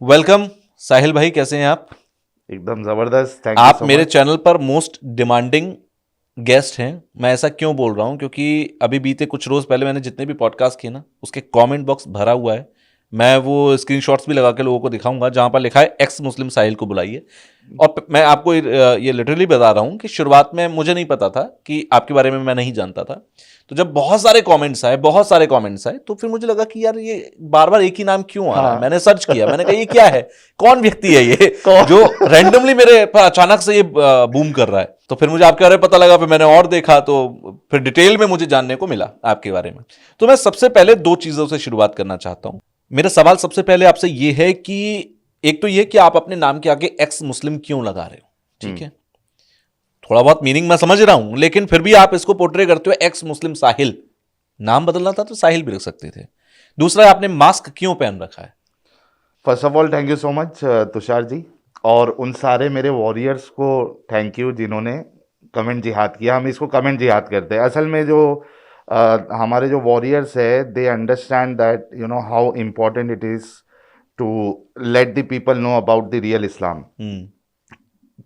Welcome साहिल भाई, कैसे हैं आप? एकदम जबरदस्त। थैंक यू आप सो मेरे मच। चैनल पर मोस्ट डिमांडिंग गेस्ट हैं। मैं ऐसा क्यों बोल रहा हूं, क्योंकि अभी बीते कुछ रोज पहले मैंने जितने भी पॉडकास्ट किए ना, उसके कमेंट बॉक्स भरा हुआ है। मैं वो स्क्रीनशॉट्स भी लगा के लोगों को दिखाऊंगा जहां पर लिखा है एक्स मुस्लिम साहिल को बुलाइए। और मैं आपको ये लिटरली बता रहा हूं कि शुरुआत में मुझे नहीं पता था कि आपके बारे में, मैं नहीं जानता था। तो जब बहुत सारे कमेंट्स आए तो फिर मुझे लगा कि यार ये बार बार एक ही नाम क्यों आ रहा है। हाँ। मैंने सर्च किया, मैंने कहा ये क्या है, कौन व्यक्ति है ये जो कौन? रैंडमली मेरे पर अचानक से ये बूम कर रहा है। तो फिर मुझे आपके बारे में पता लगा, फिर मैंने और देखा तो फिर डिटेल में मुझे जानने को मिला आपके बारे में। तो मैं सबसे पहले दो चीजों से शुरुआत करना चाहता हूं। मेरा सवाल सबसे पहले आपसे ये है कि एक तो ये कि आप अपने नाम के आगे एक्स मुस्लिम क्यों लगा रहे हो? ठीक है, थोड़ा बहुत मीनिंग मैं समझ रहा हूं, लेकिन फिर भी आप इसको पोर्ट्रे करते हो एक्स मुस्लिम साहिल। नाम बदलना था तो साहिल भी रख सकते थे। दूसरा, आपने मास्क क्यों पहन रखा है? First of all thank you so much Tushar ji. और उन सारे मेरे वॉरियर्स को थैंक यू जिन्होंने कमेंट जिहाद किया। हम इसको कमेंट जिहाद करते हैं। असल में जो हमारे जो वॉरियर्स है, they understand that you know how important it is to let the people know about the real Islam.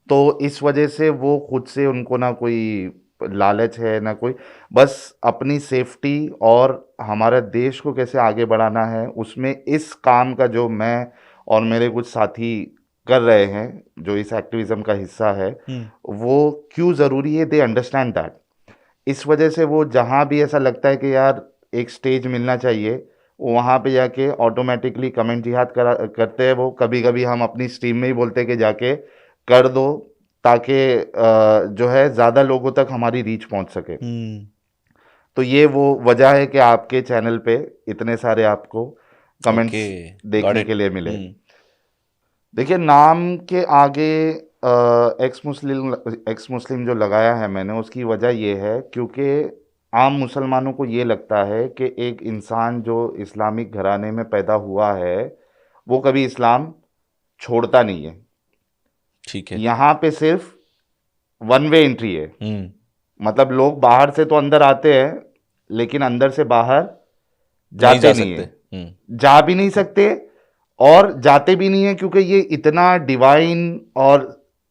तो इस वजह से वो खुद से, उनको ना कोई लालच है ना कोई, बस अपनी सेफ्टी और हमारे देश को कैसे आगे बढ़ाना है, उसमें इस काम का जो मैं और मेरे कुछ साथी कर रहे हैं, जो इस एक्टिविज्म का हिस्सा है, वो क्यों ज़रूरी है, दे अंडरस्टैंड दैट। इस वजह से वो जहाँ भी ऐसा लगता है कि यार एक स्टेज मिलना चाहिए, वहाँ पे जाके ऑटोमेटिकली कमेंट जिहाद करते हैं। वो कभी कभी हम अपनी स्ट्रीम में ही बोलते हैं कि जाके कर दो, ताकि जो है ज़्यादा लोगों तक हमारी रीच पहुँच सके। तो ये वो वजह है कि आपके चैनल पे इतने सारे आपको ओके, कमेंट्स गॉट देखने इट। के लिए मिले। देखिए, नाम के आगे एक्स मुस्लिम जो लगाया है मैंने, उसकी वजह ये है क्योंकि आम मुसलमानों को ये लगता है कि एक इंसान जो इस्लामिक घराने में पैदा हुआ है, वो कभी इस्लाम छोड़ता नहीं है। ठीक है। यहाँ पे सिर्फ वन वे एंट्री है। हम्म। मतलब लोग बाहर से तो अंदर आते हैं, लेकिन अंदर से बाहर नहीं जा जाते नहीं सकते। है। जा भी नहीं सकते और जाते भी नहीं है, क्योंकि ये इतना डिवाइन और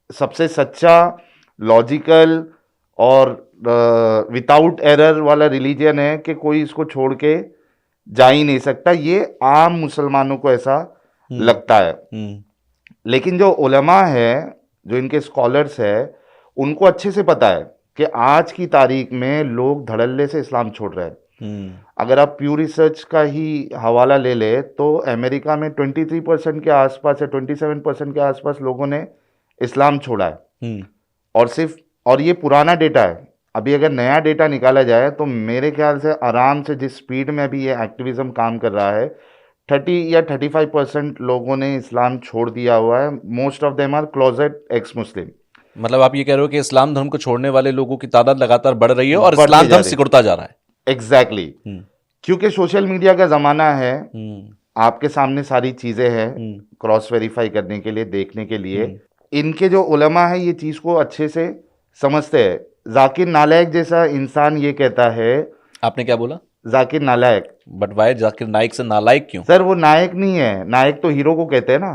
सबसे सच्चा, लॉजिकल और विदाउट एरर वाला रिलीजन है कि कोई इसको छोड़ के जा ही नहीं सकता। ये आम मुसलमानों को ऐसा लगता है। लेकिन जो उलमा है, जो इनके स्कॉलर्स है, उनको अच्छे से पता है कि आज की तारीख में लोग धड़ल्ले से इस्लाम छोड़ रहे हैं। अगर आप प्यू रिसर्च का ही हवाला ले ले तो अमेरिका में 23% के आसपास या 27% के आसपास लोगों ने इस्लाम छोड़ा है। और सिर्फ, और ये पुराना डेटा है। अभी अगर नया डेटा निकाला जाए तो मेरे ख्याल से आराम से, जिस स्पीड में अभी ये एक्टिविज्म काम कर रहा है, 30 या 35% लोगों ने इस्लाम छोड़ दिया हुआ है। Most of them are closet ex Muslim. मतलब आप ये कह रहे हो कि इस्लाम धर्म को छोड़ने वाले लोगों की तादाद लगातार बढ़ रही है और बढ़ते इस्लाम जा धर्म रहे, सिकुड़ता जा रहा है। एग्जैक्टली। क्योंकि सोशल मीडिया का ज़माना है, आपके सामने सारी चीज़ें हैं क्रॉस वेरीफाई करने के लिए, देखने के लिए। इनके जो उलमा है ये चीज़ को अच्छे से समझते हैं। जाकिर नालायक जैसा इंसान ये कहता है। आपने क्या बोला? जाकिर नालायक। बट वाई जाकिर नाइक से नालायक क्यों? सर वो नायक नहीं है, नायक तो हीरो को कहते हैं ना।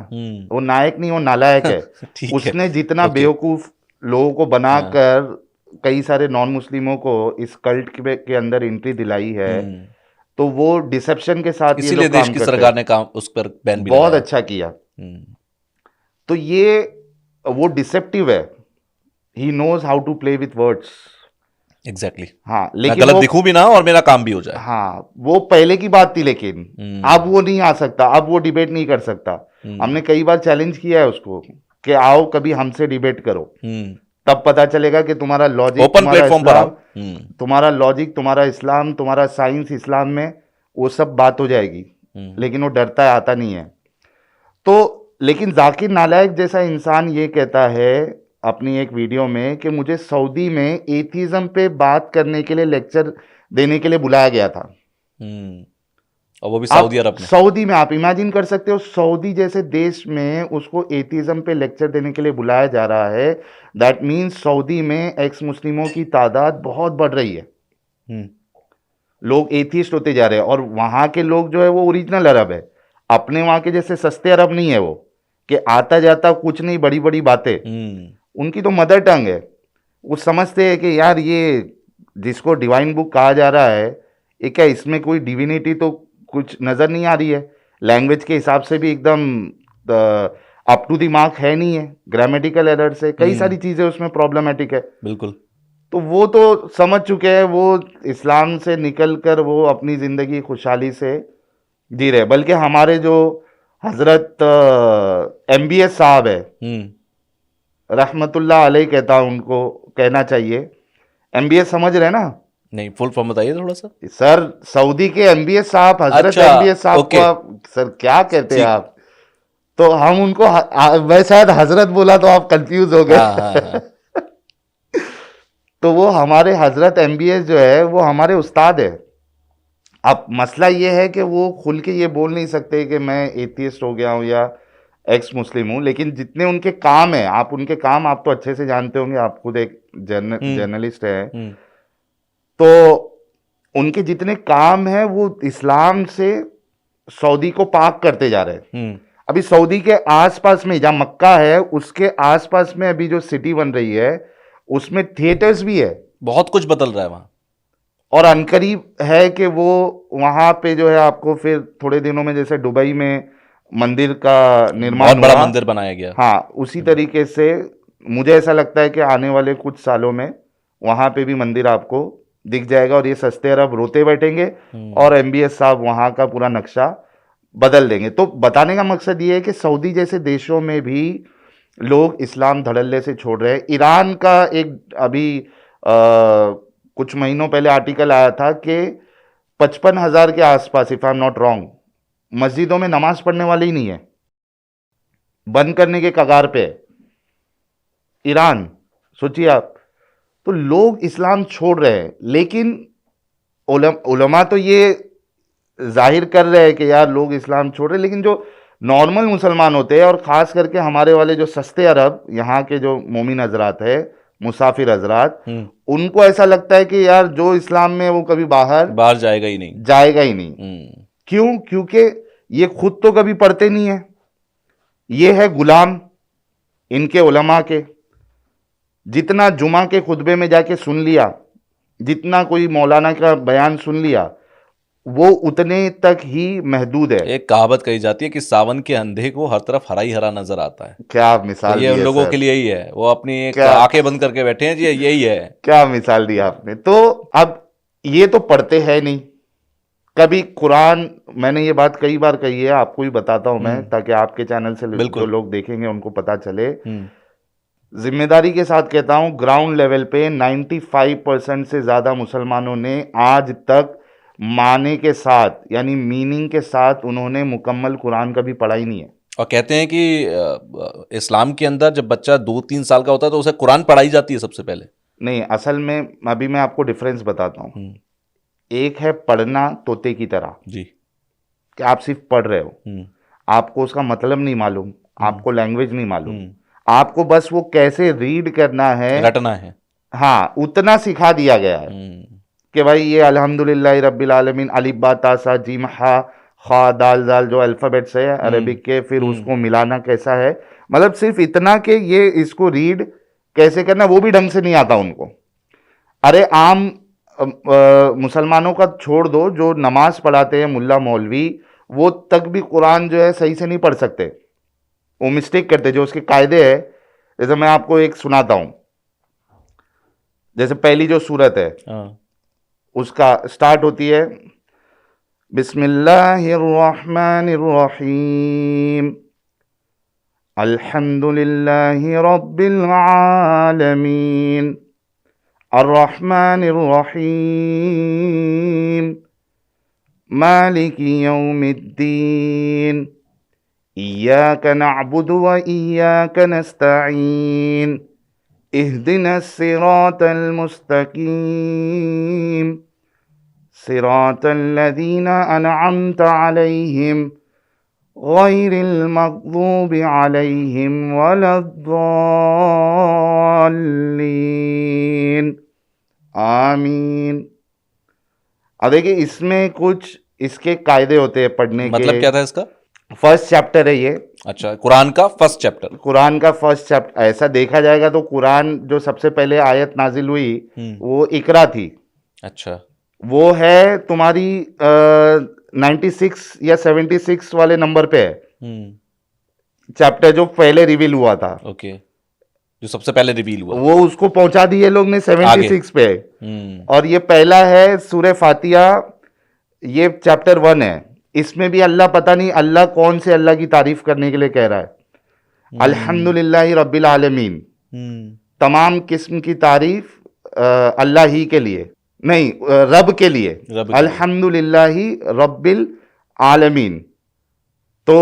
वो नायक नहीं, वो नालायक है। ठीक है, उसने जितना ओके। बेवकूफ़ लोगों को बनाकर कई सारे नॉन मुस्लिमों को इस कल्ट के अंदर एंट्री दिलाई है, तो वो डिसेप्शन के साथ ये इसीलिए लोग देश काम की करते सरकार हैं। ने काम उस पर बैन भी बहुत लगाया। अच्छा किया। तो ये वो डिसेप्टिव है। He knows how to play with words. Exactly. हाँ, मैं लेकिन गलत वो, दिखूं भी ना और मेरा काम भी हो जाए। हाँ वो पहले की बात थी, लेकिन अब वो नहीं आ सकता, अब वो डिबेट नहीं कर सकता। हमने कई बार चैलेंज किया है उसको कि आओ कभी हमसे डिबेट करो, तब पता चलेगा कि तुम्हारा लॉजिक, ओपन तुम्हारा प्लेटफॉर्म पर आओ। इस्लाम, तुम्हारा लॉजिक, तुम्हारा इस्लाम, तुम्हारा साइंस इस्लाम में, वो सब बात हो जाएगी। लेकिन वो डरता है, आता नहीं है। तो लेकिन जाकिर नालायक जैसा इंसान ये कहता है अपनी एक वीडियो में कि मुझे सऊदी में एथिज्म पे बात करने के लिए, लेक्चर देने के लिए बुलाया गया था। और वो भी आप सऊदी अरब में। सऊदी में, आप इमेजिन कर सकते हो, सऊदी जैसे देश में उसको एथिज्म पे लेक्चर देने के लिए बुलाया जा रहा है। दैट मीन्स सऊदी में एक्स मुस्लिमों की तादाद बहुत बढ़ रही है। लोग एथिस्ट होते जा रहे हैं। और वहाँ के लोग जो है वो ओरिजिनल अरब है, अपने वहाँ के जैसे सस्ते अरब नहीं है वो। कि आता जाता कुछ नहीं, बड़ी बड़ी बातें। उनकी तो मदर टंग है, वो समझते हैं कि यार ये जिसको डिवाइन बुक कहा जा रहा है, ये क्या इसमें कोई डिविनिटी तो कुछ नज़र नहीं आ रही है, लैंग्वेज के हिसाब से भी एकदम अप टू द मार्क है नहीं है, ग्रामेटिकल एरर्स है, कई सारी चीज़ें उसमें प्रॉब्लमेटिक है। बिल्कुल। तो वो तो समझ चुके हैं, वो इस्लाम से निकल कर वो अपनी ज़िंदगी खुशहाली से जी रहे। बल्कि हमारे जो हज़रत MBS साहब है, रहमतुल्लाह अलैह कहता हूं, उनको कहना चाहिए। MBS समझ रहे ना? नहीं, फुल फॉर्म बताइए थोड़ा सा। सर सऊदी के MBS साहब, हजरत अच्छा, MBS साहब ओके। को आप सर क्या कहते हैं ठीक। आप? तो हम उनको मैं शायद हजरत बोला तो आप कंफ्यूज हो गए। हाँ हाँ हाँ। तो वो हमारे हजरत MBS जो है वो हमारे उस्ताद है। अब मसला ये है कि वो खुल के ये बोल नहीं सकते कि मैं एथियस्ट हो गया हूँ या एक्स मुस्लिम हूँ, लेकिन जितने उनके काम है, आप उनके काम आप तो अच्छे से जानते होंगे, आप खुद एक जर्नलिस्ट है। तो उनके जितने काम हैं वो इस्लाम से सऊदी को पाक करते जा रहे हैं। अभी सऊदी के आसपास में, जहाँ मक्का है उसके आसपास में अभी जो सिटी बन रही है उसमें थिएटर्स भी है, बहुत कुछ बदल रहा है वहां। और अनकरीब है कि वो वहाँ पे जो है आपको फिर थोड़े दिनों में, जैसे दुबई में मंदिर का निर्माण बहुत बड़ा हुआ, मंदिर बनाया गया। हाँ उसी तरीके से मुझे ऐसा लगता है कि आने वाले कुछ सालों में वहाँ पे भी मंदिर आपको दिख जाएगा, और ये सस्ते अरब रोते बैठेंगे और MBS साहब वहाँ का पूरा नक्शा बदल देंगे। तो बताने का मकसद ये है कि सऊदी जैसे देशों में भी लोग इस्लाम धड़ल्ले से छोड़ रहे हैं। ईरान का एक अभी कुछ महीनों पहले आर्टिकल आया था कि 55,000 के आसपास, if I am not wrong, मस्जिदों में नमाज पढ़ने वाले ही नहीं है, बंद करने के कगार पे है ईरान। सोचिए आप, तो लोग इस्लाम छोड़ रहे हैं, लेकिन उलमा तो ये जाहिर कर रहे हैं कि यार लोग इस्लाम छोड़ रहे हैं, लेकिन जो नॉर्मल मुसलमान होते हैं, और ख़ास करके हमारे वाले जो सस्ते अरब यहाँ के जो मोमिन हजरात है, मुसाफिर हजरात, उनको ऐसा लगता है कि यार जो इस्लाम में वो कभी बाहर जाएगा ही नहीं, जाएगा ही नहीं। क्यों? क्योंकि ये खुद तो कभी पढ़ते नहीं है, ये है गुलाम इनके उलमा के। जितना जुमा के खुतबे में जाके सुन लिया, जितना कोई मौलाना का बयान सुन लिया, वो उतने तक ही महदूद है। एक कहावत कही जाती है कि सावन के अंधे को हर तरफ हरा ही हरा नजर आता है। क्या मिसाल ये दी उन है लोगों सर, के लिए ही है, वो अपनी एक क्या आंखें बंद करके बैठे हैं जी, यही है। क्या मिसाल दी आपने। तो अब ये तो पढ़ते हैं नहीं कभी कुरान। मैंने ये बात कई बार कही है, आपको भी बताता हूं मैं, ताकि आपके चैनल से जो लोग देखेंगे उनको पता चले। जिम्मेदारी के साथ कहता हूं, ग्राउंड लेवल पे 95% से ज्यादा मुसलमानों ने आज तक माने के साथ, यानी मीनिंग के साथ, उन्होंने मुकम्मल कुरान कभी पढ़ा ही नहीं है। और कहते हैं कि इस्लाम के अंदर जब बच्चा 2-3 साल का होता है तो उसे कुरान पढ़ाई जाती है सबसे पहले। नहीं, असल में अभी मैं आपको डिफरेंस बताता हूँ। एक है पढ़ना तोते की तरह जी, कि आप सिर्फ पढ़ रहे हो, आपको उसका मतलब नहीं मालूम, आपको लैंग्वेज नहीं मालूम, आपको बस वो कैसे रीड करना है, रटना है, हाँ उतना सिखा दिया गया है कि भाई ये अल्हम्दुलिल्लाह रब्बिल आलमीन, अलिफ बा ता सा जीम हा खा दाल जाल, जो अल्फ़ाबेट्स है अरबिक के, फिर उसको मिलाना कैसा है, मतलब सिर्फ इतना कि ये इसको रीड कैसे करना, वो भी ढंग से नहीं आता उनको। अरे आम मुसलमानों का छोड़ दो, जो नमाज पढ़ाते हैं मुल्ला मौलवी, वो तक भी कुरान जो है सही से नहीं पढ़ सकते, वो मिस्टेक करते, जो उसके कायदे है। जैसे मैं आपको एक सुनाता हूं, जैसे पहली जो सूरत है उसका स्टार्ट होती है बिस्मिल्लाहिर्रहमानिर्रहीम अल्हम्दुलिल्लाहि रब्बिल आलमीन अर्रहमानिर्रहीम मालिकी यौमिद्दीन इय्याक नअबुदु व इय्याक नस्तईन इहदिनस सिरातल मुस्तकीम सिरातल लज़ीना अनअमता अलैहिम गैरिल मग़ज़ूबि अलैहिम वलद्दाल्लीन आमीन। अब देखिए, इसमें कुछ इसके कायदे होते हैं पढ़ने के। मतलब क्या था इसका? फर्स्ट चैप्टर है ये, अच्छा, कुरान का फर्स्ट चैप्टर। कुरान का फर्स्ट चैप्टर। ऐसा देखा जाएगा तो कुरान जो सबसे पहले आयत नाजिल हुई वो इकरा थी, अच्छा। वो है तुम्हारी 96 या 76 वाले नंबर पे है चैप्टर, जो पहले रिवील हुआ था। ओके, जो सबसे पहले रिवील हुआ। वो उसको पहुंचा दिए लोग ने आगे। 76 पे। और ये पहला है सूरह फातिहा, ये चैप्टर 1 है। इसमें भी अल्लाह, पता नहीं अल्लाह कौन से अल्लाह की तारीफ करने के लिए कह रहा है। अल्हम्दुलिल्लाहि रब्बिल आलमीन, तमाम किस्म की तारीफ अल्लाह ही के लिए, नहीं रब के लिए, अल्हम्दुलिल्लाहि रब्बिल आलमीन। तो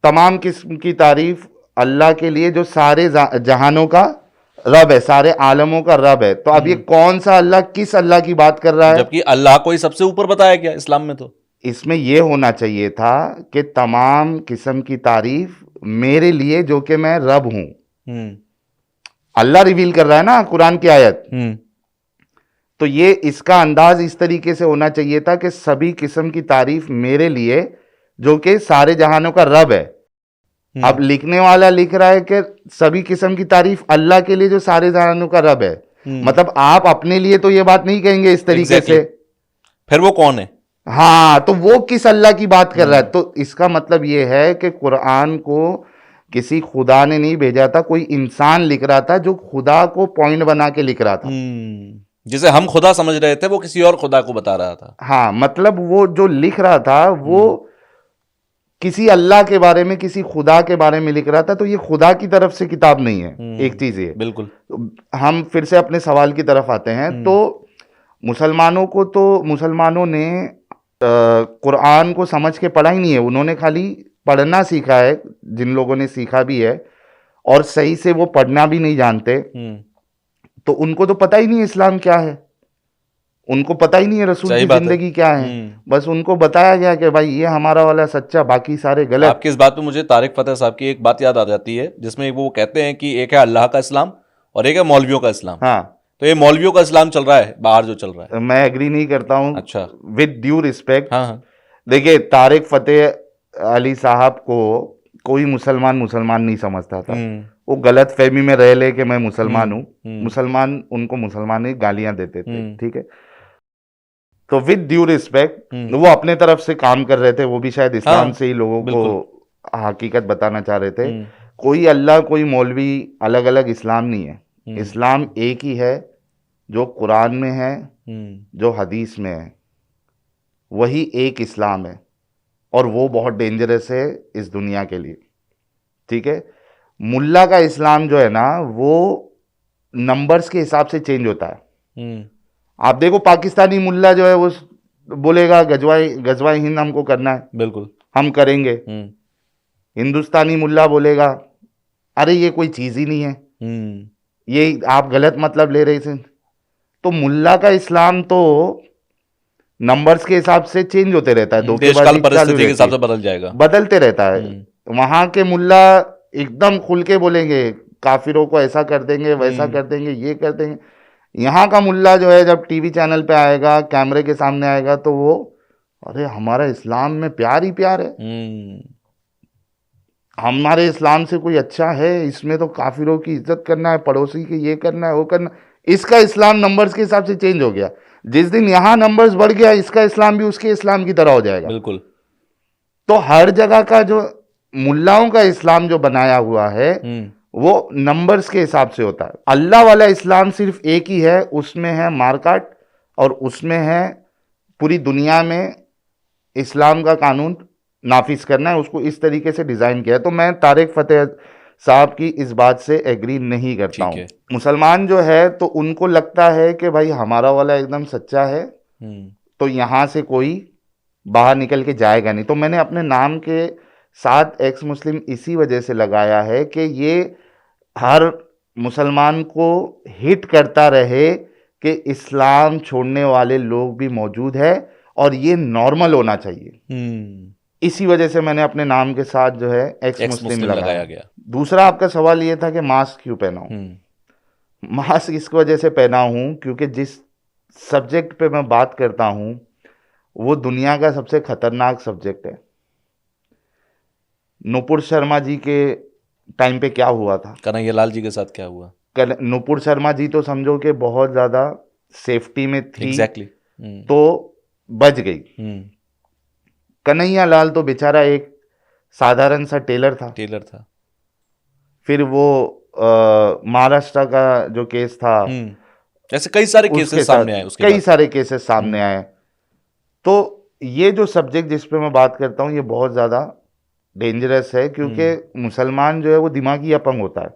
तमाम किस्म की तारीफ अल्लाह के लिए जो सारे जहानों का रब है, सारे आलमों का रब है। तो अब ये कौन सा अल्लाह, किस अल्लाह की बात कर रहा है? जबकि अल्लाह को ही सबसे ऊपर बताया गया इस्लाम में। तो इसमें यह होना चाहिए था कि तमाम किस्म की तारीफ मेरे लिए जो कि मैं रब हूं। अल्लाह रिवील कर रहा है ना कुरान की आयत। तो ये इसका अंदाज इस तरीके से होना चाहिए था कि सभी किस्म की तारीफ मेरे लिए जो कि सारे जहानों का रब है। अब लिखने वाला लिख रहा है कि सभी किस्म की तारीफ अल्लाह के लिए जो सारे जहानों का रब है। मतलब आप अपने लिए तो ये बात नहीं कहेंगे इस तरीके से। फिर वो कौन है? हाँ, तो वो किस अल्लाह की बात कर रहा है? तो इसका मतलब ये है कि कुरान को किसी खुदा ने नहीं भेजा था, कोई इंसान लिख रहा था जो खुदा को पॉइंट बना के लिख रहा था। जिसे हम खुदा समझ रहे थे वो किसी और खुदा को बता रहा था। हाँ, मतलब वो जो लिख रहा था वो किसी अल्लाह के बारे में, किसी खुदा के बारे में लिख रहा था। तो ये खुदा की तरफ से किताब नहीं है। एक चीज ये, बिल्कुल। तो हम फिर से अपने सवाल की तरफ आते हैं। तो मुसलमानों ने कुरान को समझ के पढ़ा ही नहीं है, उन्होंने खाली पढ़ना सीखा है, जिन लोगों ने सीखा भी है, और सही से वो पढ़ना भी नहीं जानते। तो उनको तो पता ही नहीं इस्लाम क्या है, उनको पता ही नहीं है रसूल की जिंदगी क्या है। बस उनको बताया गया कि भाई ये हमारा वाला सच्चा, बाकी सारे गलत। आपकी इस बात पे मुझे तारिक फतेह साहब की एक बात याद आ जाती है, जिसमें वो कहते हैं कि एक है अल्लाह का इस्लाम और एक है मौलवियों का इस्लाम। हाँ, तो ये मौलवियों का इस्लाम चल रहा है बाहर जो चल रहा है। मैं एग्री नहीं करता हूँ। अच्छा। With due respect. हाँ। देखिए, तारिक फतेह अली साहब को कोई मुसलमान नहीं समझता था। वो गलत फहमी में रह ले कि मैं मुसलमान हूँ। मुसलमान उनको मुसलमान ही गालियां देते थे, ठीक है। तो विद ड्यू रिस्पेक्ट, वो अपने तरफ से काम कर रहे थे, वो भी शायद इस्लाम से ही लोगों को हकीकत बताना चाह रहे थे। कोई अल्लाह, कोई मौलवी, अलग अलग इस्लाम नहीं है। इस्लाम एक ही है, जो कुरान में है, जो हदीस में है, वही एक इस्लाम है। और वो बहुत डेंजरस है इस दुनिया के लिए, ठीक है। मुल्ला का इस्लाम जो है ना, वो नंबर्स के हिसाब से चेंज होता है। आप देखो, पाकिस्तानी मुल्ला जो है वो बोलेगा गजवाए हिंद हमको करना है, बिल्कुल हम करेंगे। हिंदुस्तानी मुल्ला बोलेगा अरे ये कोई चीज ही नहीं है, ये आप गलत मतलब ले रहे थे। तो मुल्ला का इस्लाम तो नंबर्स के हिसाब से चेंज होते रहता है, देशकाल परिस्थिति के हिसाब से बदल जाएगा, बदलते रहता है। वहां के मुल्ला एकदम खुल के बोलेंगे काफिरों को ऐसा कर देंगे, वैसा कर देंगे, ये कर देंगे। यहाँ का मुल्ला जो है जब टीवी चैनल पे आएगा, कैमरे के सामने आएगा, तो वो अरे हमारा इस्लाम में प्यार ही प्यार है, हमारे इस्लाम से कोई अच्छा है, इसमें तो काफिरों की इज्जत करना है, पड़ोसी की ये करना है, वो करना। इसका इस्लाम नंबर्स के हिसाब से चेंज हो गया। जिस दिन यहाँ नंबर्स बढ़ गया, इसका इस्लाम भी उसके इस्लाम की तरह हो जाएगा। बिल्कुल। तो हर जगह का जो मुल्लाओं का इस्लाम जो बनाया हुआ है वो नंबर्स के हिसाब से होता है। अल्लाह वाला इस्लाम सिर्फ एक ही है, उसमें है मारकाट, और उसमें है पूरी दुनिया में इस्लाम का कानून नाफिज करना है, उसको इस तरीके से डिजाइन किया है। तो मैं तारिक फतेह साहब की इस बात से एग्री नहीं करता हूँ। मुसलमान जो है तो उनको लगता है कि भाई हमारा वाला एकदम सच्चा है, तो यहाँ से कोई बाहर निकल के जाएगा नहीं। तो मैंने अपने नाम के साथ एक्स मुस्लिम इसी वजह से लगाया है कि ये हर मुसलमान को हिट करता रहे कि इस्लाम छोड़ने वाले लोग भी मौजूद है, और ये नॉर्मल होना चाहिए। इसी वजह से मैंने अपने नाम के साथ जो है एक्स मुस्लिम लगाया गया। दूसरा आपका सवाल ये था कि मास्क क्यों पहना हूं। मास्क इस वजह से पहना हूं क्योंकि जिस सब्जेक्ट पे मैं बात करता हूं वो दुनिया का सबसे खतरनाक सब्जेक्ट है। नुपुर शर्मा जी के टाइम पे क्या हुआ था। कन्हैया लाल जी के साथ क्या हुआ? नुपुर शर्मा जी तो समझो कि बहुत ज्यादा सेफ्टी में थी, एग्जैक्टली। तो बच गई। कन्हैया लाल तो बेचारा एक साधारण सा टेलर था। टेलर था। फिर वो महाराष्ट्र का जो केस था, ऐसे कई सारे उसके केसेस साथ सामने आए उसके कई बाद। सारे केसेस सामने आए। तो ये जो सब्जेक्ट जिस पे मैं बात करता हूँ ये बहुत ज्यादा डेंजरस है, क्योंकि मुसलमान जो है वो दिमागी अपंग होता है।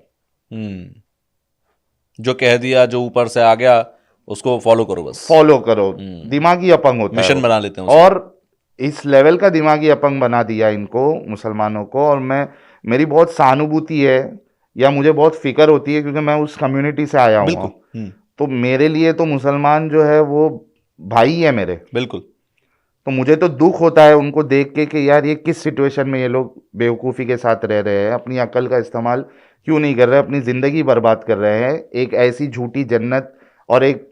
जो कह दिया, जो ऊपर से आ गया, उसको फॉलो करो बस। फॉलो करो, दिमागी अपंग होता है मिशन वो। बना लेते हैं उसको। और इस लेवल का दिमागी अपंग बना दिया इनको, मुसलमानों को। और मेरी बहुत सहानुभूति है या मुझे बहुत फिक्र होती है, क्योंकि मैं उस कम्युनिटी से आया हूँ। बिल्कुल। तो मेरे लिए तो मुसलमान जो है वो भाई है मेरे। बिल्कुल। तो मुझे तो दुख होता है उनको देख के कि यार ये किस सिचुएशन में ये लोग बेवकूफ़ी के साथ रह रहे हैं, अपनी अकल का इस्तेमाल क्यों नहीं कर रहे, अपनी ज़िंदगी बर्बाद कर रहे हैं एक ऐसी झूठी जन्नत और एक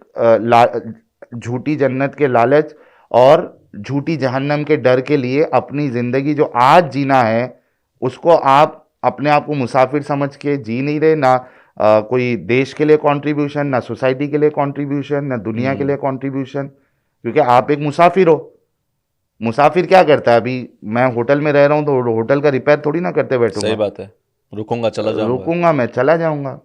झूठी जन्नत के लालच और झूठी जहन्नम के डर के लिए। अपनी ज़िंदगी जो आज जीना है उसको आप अपने आप को मुसाफिर समझ के जी नहीं रहे। ना कोई देश के लिए कंट्रीब्यूशन, ना सोसाइटी के लिए कंट्रीब्यूशन, ना दुनिया के लिए कंट्रीब्यूशन, क्योंकि आप एक मुसाफिर हो। मुसाफिर क्या करता है? अभी मैं होटल में रह रहा हूँ तो होटल का रिपेयर थोड़ी ना करते बैठूंगा। सही बात है। रुकूंगा, चला जाऊंगा। रुकूंगा, मैं चला जाऊंगा।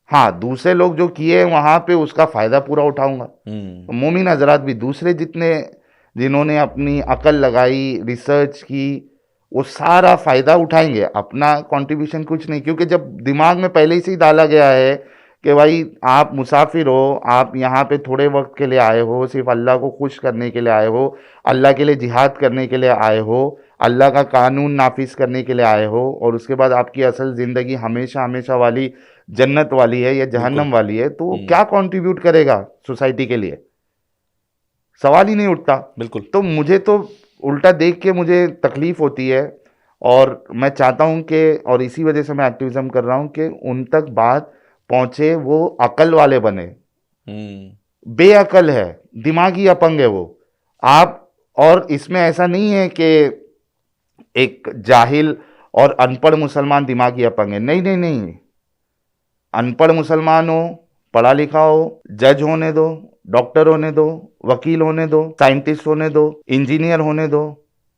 हाँ, दूसरे लोग जो किए वहां पे उसका फायदा पूरा उठाऊंगा। तो मोमिन हजरात भी दूसरे जितने जिन्होंने अपनी अकल लगाई, रिसर्च की, वो सारा फायदा उठाएंगे, अपना कंट्रीब्यूशन कुछ नहीं। क्योंकि जब दिमाग में पहले से ही डाला गया है कि भाई आप मुसाफिर हो, आप यहाँ पे थोड़े वक्त के लिए आए हो, सिर्फ अल्लाह को खुश करने के लिए आए हो, अल्लाह के लिए जिहाद करने के लिए आए हो, अल्लाह का कानून नाफिज करने के लिए आए हो, और उसके बाद आपकी असल ज़िंदगी हमेशा हमेशा वाली जन्नत वाली है या जहन्नम वाली है, तो वो क्या कंट्रीब्यूट करेगा सोसाइटी के लिए? सवाल ही नहीं उठता। बिल्कुल। तो मुझे तो उल्टा देख के मुझे तकलीफ होती है, और मैं चाहता हूं कि, और इसी वजह से मैं एक्टिविज्म कर रहा हूं कि उन तक बात पहुंचे, वो अकल वाले बने। बेअकल है, दिमागी अपंग है वो। आप, और इसमें ऐसा नहीं है कि एक जाहिल और अनपढ़ मुसलमान दिमागी अपंग है, नहीं नहीं नहीं। अनपढ़ मुसलमान हो, पढ़ा लिखा हो, जज होने दो, डॉक्टर होने दो, वकील होने दो, साइंटिस्ट होने दो, इंजीनियर होने दो,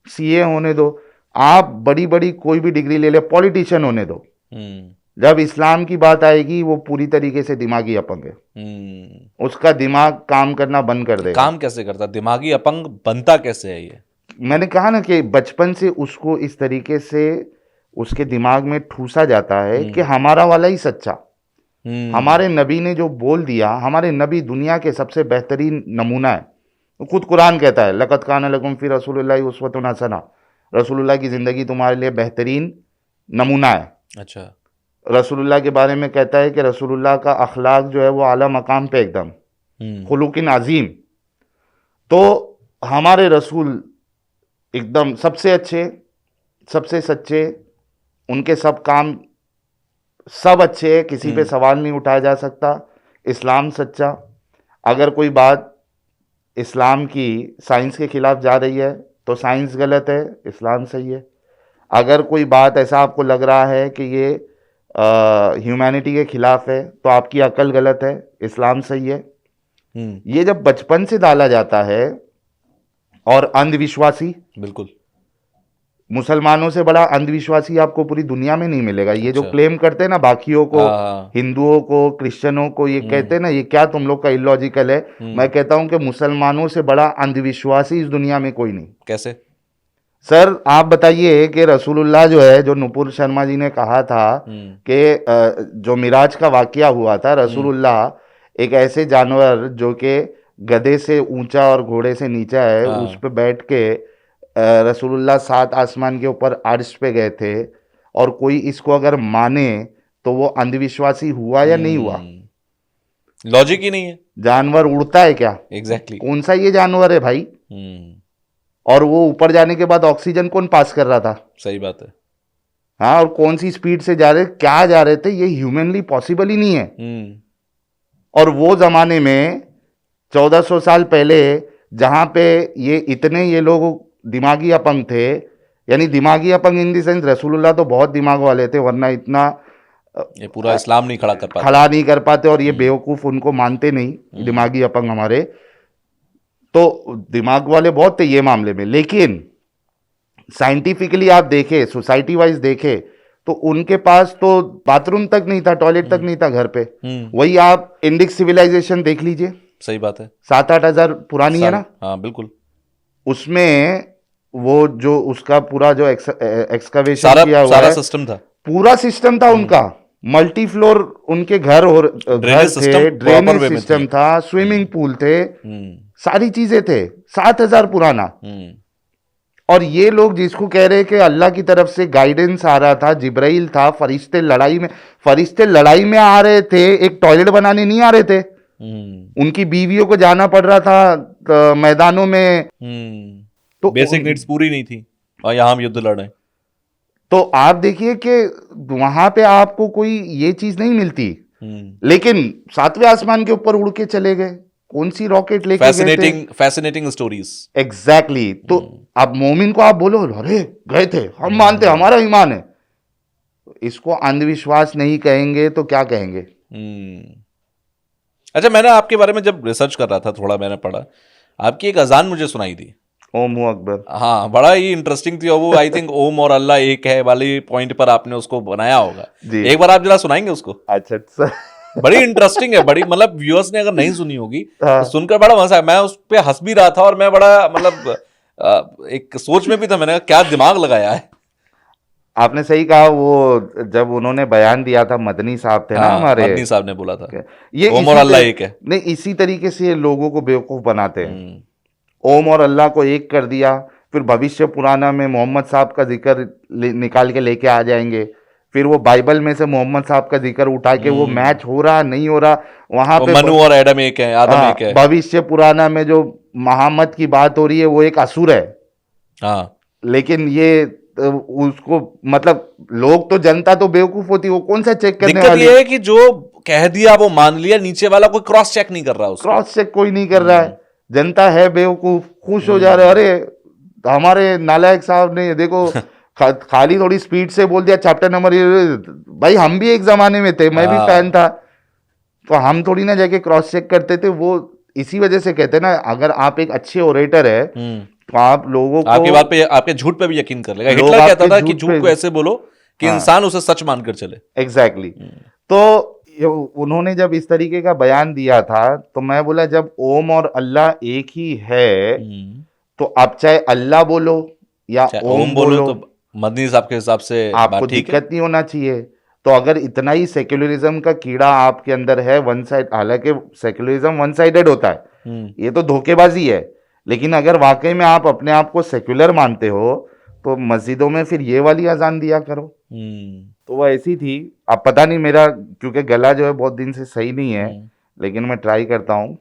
सीए होने दो, आप बड़ी बड़ी कोई भी डिग्री ले ले, पॉलिटिशियन होने दो, जब इस्लाम की बात आएगी वो पूरी तरीके से दिमागी अपंग है। उसका दिमाग काम करना बंद कर देगा। काम कैसे करता? दिमागी अपंग बनता कैसे है ये? मैंने कहा ना कि बचपन से उसको इस तरीके से उसके दिमाग में ठूसा जाता है कि हमारा वाला ही सच्चा। हमारे नबी ने जो बोल दिया, हमारे नबी दुनिया के सबसे बेहतरीन नमूना है। तो खुद कुरान कहता है, लक़द कान लकुम फ़ी रसूलिल्लाहि उस्वतुन हसना, रसूलुल्लाह की ज़िंदगी तुम्हारे लिए बेहतरीन नमूना है। अच्छा। रसूलुल्लाह के बारे में कहता है कि रसूलुल्लाह का अखलाक जो है वो आला मकाम पे, एकदम खुलुकिन अजीम। तो हमारे रसूल एकदम सबसे अच्छे, सबसे सच्चे, उनके सब काम सब अच्छे, किसी पे सवाल नहीं उठाया जा सकता। इस्लाम सच्चा। अगर कोई बात इस्लाम की साइंस के खिलाफ जा रही है तो साइंस गलत है, इस्लाम सही है। अगर कोई बात ऐसा आपको लग रहा है कि ये ह्यूमैनिटी के खिलाफ है तो आपकी अकल गलत है, इस्लाम सही है। ये जब बचपन से डाला जाता है, और अंधविश्वासी, बिल्कुल, मुसलमानों से बड़ा अंधविश्वासी आपको पूरी दुनिया में नहीं मिलेगा। ये जो अच्छा। क्लेम करते हैं ना बाकियों को, हाँ। हिंदुओं को, क्रिश्चियनों को, ये कहते हैं ना ये क्या तुम लोग का इलॉजिकल है। मैं कहता हूं कि मुसलमानों से बड़ा अंधविश्वासी इस दुनिया में कोई नहीं। कैसे? सर आप बताइए कि रसूलुल्लाह जो है, जो नुपुर शर्मा जी ने कहा था कि जो मिराज का वाकया हुआ था, रसूलुल्लाह एक ऐसे जानवर जो कि गधे से ऊंचा और घोड़े से नीचा है, उस पर बैठ के रसूलुल्लाह 7 आसमान के ऊपर अर्श पे गए थे। और कोई इसको अगर माने तो वो अंधविश्वासी हुआ या नहीं हुआ? लॉजिक ही नहीं है। जानवर उड़ता है क्या? एग्जैक्टली। कौन सा ये जानवर है भाई? और वो ऊपर जाने के बाद ऑक्सीजन कौन पास कर रहा था? सही बात है। हाँ, और कौन सी स्पीड से जा रहे, क्या जा रहे थे, ये ह्यूमनली पॉसिबल ही नहीं है। और वो जमाने में 1400 साल पहले, जहां पे ये इतने ये लोग दिमागी अपंग थे यानी दिमागी अपंग इन दी सेंस रसूलुल्लाह तो बहुत दिमाग वाले थे, वरना इतना ये पूरा इस्लाम नहीं खड़ा कर पाता। खड़ा नहीं कर पाते, और ये बेवकूफ उनको मानते नहीं दिमागी अपंग हमारे। तो दिमाग वाले बहुत थे ये मामले में, लेकिन साइंटिफिकली आप देखें, सोसाइटी वाइज देखें, तो उनके पास तो बाथरूम तक नहीं था, टॉयलेट तक नहीं था घर पे। वही आप इंडिक सिविलाइजेशन देख लीजिए, सही बात है। 7-8 हजार पुरानी है ना, हाँ बिल्कुल। उसमें वो जो उसका पूरा जो एक्सकवेशन सारा किया हुआ सारा है, सिस्टम था, पूरा सिस्टम था उनका, मल्टी फ्लोर उनके घर और घर ड्रेनेज थे, सिस्टम प्रॉपर ड्रेनेज वे में सिस्टम थी। था, स्विमिंग पूल थे, हम्म सारी चीजें थे, 7 हजार पुराना। हम्म और ये लोग जिसको कह रहे हैं कि अल्लाह की तरफ से गाइडेंस आ रहा था, जिब्राइल था, फरिश्ते लड़ाई में आ रहे थे, एक टॉयलेट बनाने नहीं आ रहे थे। उनकी बीवियों को जाना पड़ रहा था मैदानों में। तो बेसिक नीड्स पूरी नहीं थी और यहाँ हम युद्ध लड़ रहे हैं। तो आप देखिए कि वहां पे आपको कोई ये चीज नहीं मिलती, लेकिन 7वें आसमान के ऊपर उड़ के चले गए, कौन सी रॉकेट लेके गए थे। Fascinating stories. एग्जैक्टली तो अब मोमिन को आप बोलो अरे गए थे, हम मानते, हमारा ईमान है, इसको अंधविश्वास नहीं कहेंगे तो क्या कहेंगे। अच्छा, मैंने आपके बारे में जब रिसर्च कर रहा था थोड़ा मैंने पढ़ा, आपकी एक अजान मुझे सुनाई दी, ओम हू अकबर। हाँ बड़ा ही इंटरेस्टिंग थी, और वो आई थिंक ओम और अल्लाह एक है वाली पॉइंट पर आपने उसको बनाया होगा। जी। एक बार आप जरा सुनाएंगे उसको। अच्छा अच्छा। बड़ी इंटरेस्टिंग है, बड़ी मतलब व्यूअर्स ने अगर नहीं सुनी होगी हाँ। तो सुनकर बड़ा मजा आया। मैं उस पे हंस भी रहा था और मैं बड़ा मतलब एक सोच में भी था, मैंने कहा क्या दिमाग लगाया है। आपने सही कहा, वो जब उन्होंने बयान दिया था, मदनी साहब थे ना हाँ, हमारे, मदनी साहब ने बोला था ये ओम और अल्लाह एक है। नहीं, इसी तरीके से ये लोगों को बेवकूफ बनाते हैं। ओम और अल्लाह को एक कर दिया, फिर भविष्य पुराना में मोहम्मद साहब का जिक्र निकाल के लेके आ जाएंगे, फिर वो बाइबल में से मोहम्मद साहब का जिक्र उठा के, वो मैच हो रहा नहीं हो रहा वहां पे, मनु और एडम एक है, आदम एक है। भविष्य पुराना में जो मोहम्मद की बात हो रही है वो एक असुर है। हाँ, लेकिन ये उसको मतलब लोग तो, जनता तो बेवकूफ होती, वो कौन सा चेक करने दिक्कत वाली। ये है कि जो कह दिया वो मान लिया, नीचे वाला कोई क्रॉस चेक नहीं कर रहा उसको। क्रॉस चेक कोई नहीं कर रहा है, जनता है बेवकूफ, खुश हो जा रहे, अरे हमारे नालायक साहब ने देखो खाली थोड़ी स्पीड से बोल दिया चैप्टर नंबर, भाई हम भी एक जमाने में थे, मैं भी फैन था, तो हम थोड़ी ना जाके क्रॉस चेक करते थे। वो इसी वजह से कहते हैं ना, अगर आप एक अच्छे ओरेटर है तो आप लोगों को, आपकी बात पे, आपके झूठ पे भी यकीन कर लेगा। लोग हिटलर कहता आपके था कि झूठ झूठ पे, को ऐसे बोलो कि हाँ, इंसान उसे सच मानकर चले। एग्जैक्टली। तो उन्होंने जब इस तरीके का बयान दिया था, तो मैं बोला जब ओम और अल्लाह एक ही है, तो आप चाहे अल्लाह बोलो या चाहे ओम बोलो बोलो, तो मदनी साहब के हिसाब से आपको बात ठीक है। दिक्कत नहीं होना चाहिए। तो अगर इतना ही सेक्युलरिज्म का कीड़ा आपके अंदर है, वन साइड, हालांकि सेक्युलरिज्म वन साइडेड होता है, ये तो धोखेबाजी है, लेकिन अगर वाकई में आप अपने आप को सेक्युलर मानते हो तो मस्जिदों में फिर ये वाली अजान दिया करो। तो वो ऐसी थी। अब पता नहीं, मेरा क्योंकि गला जो है बहुत दिन से सही नहीं है, लेकिन मैं ट्राई करता हूँ।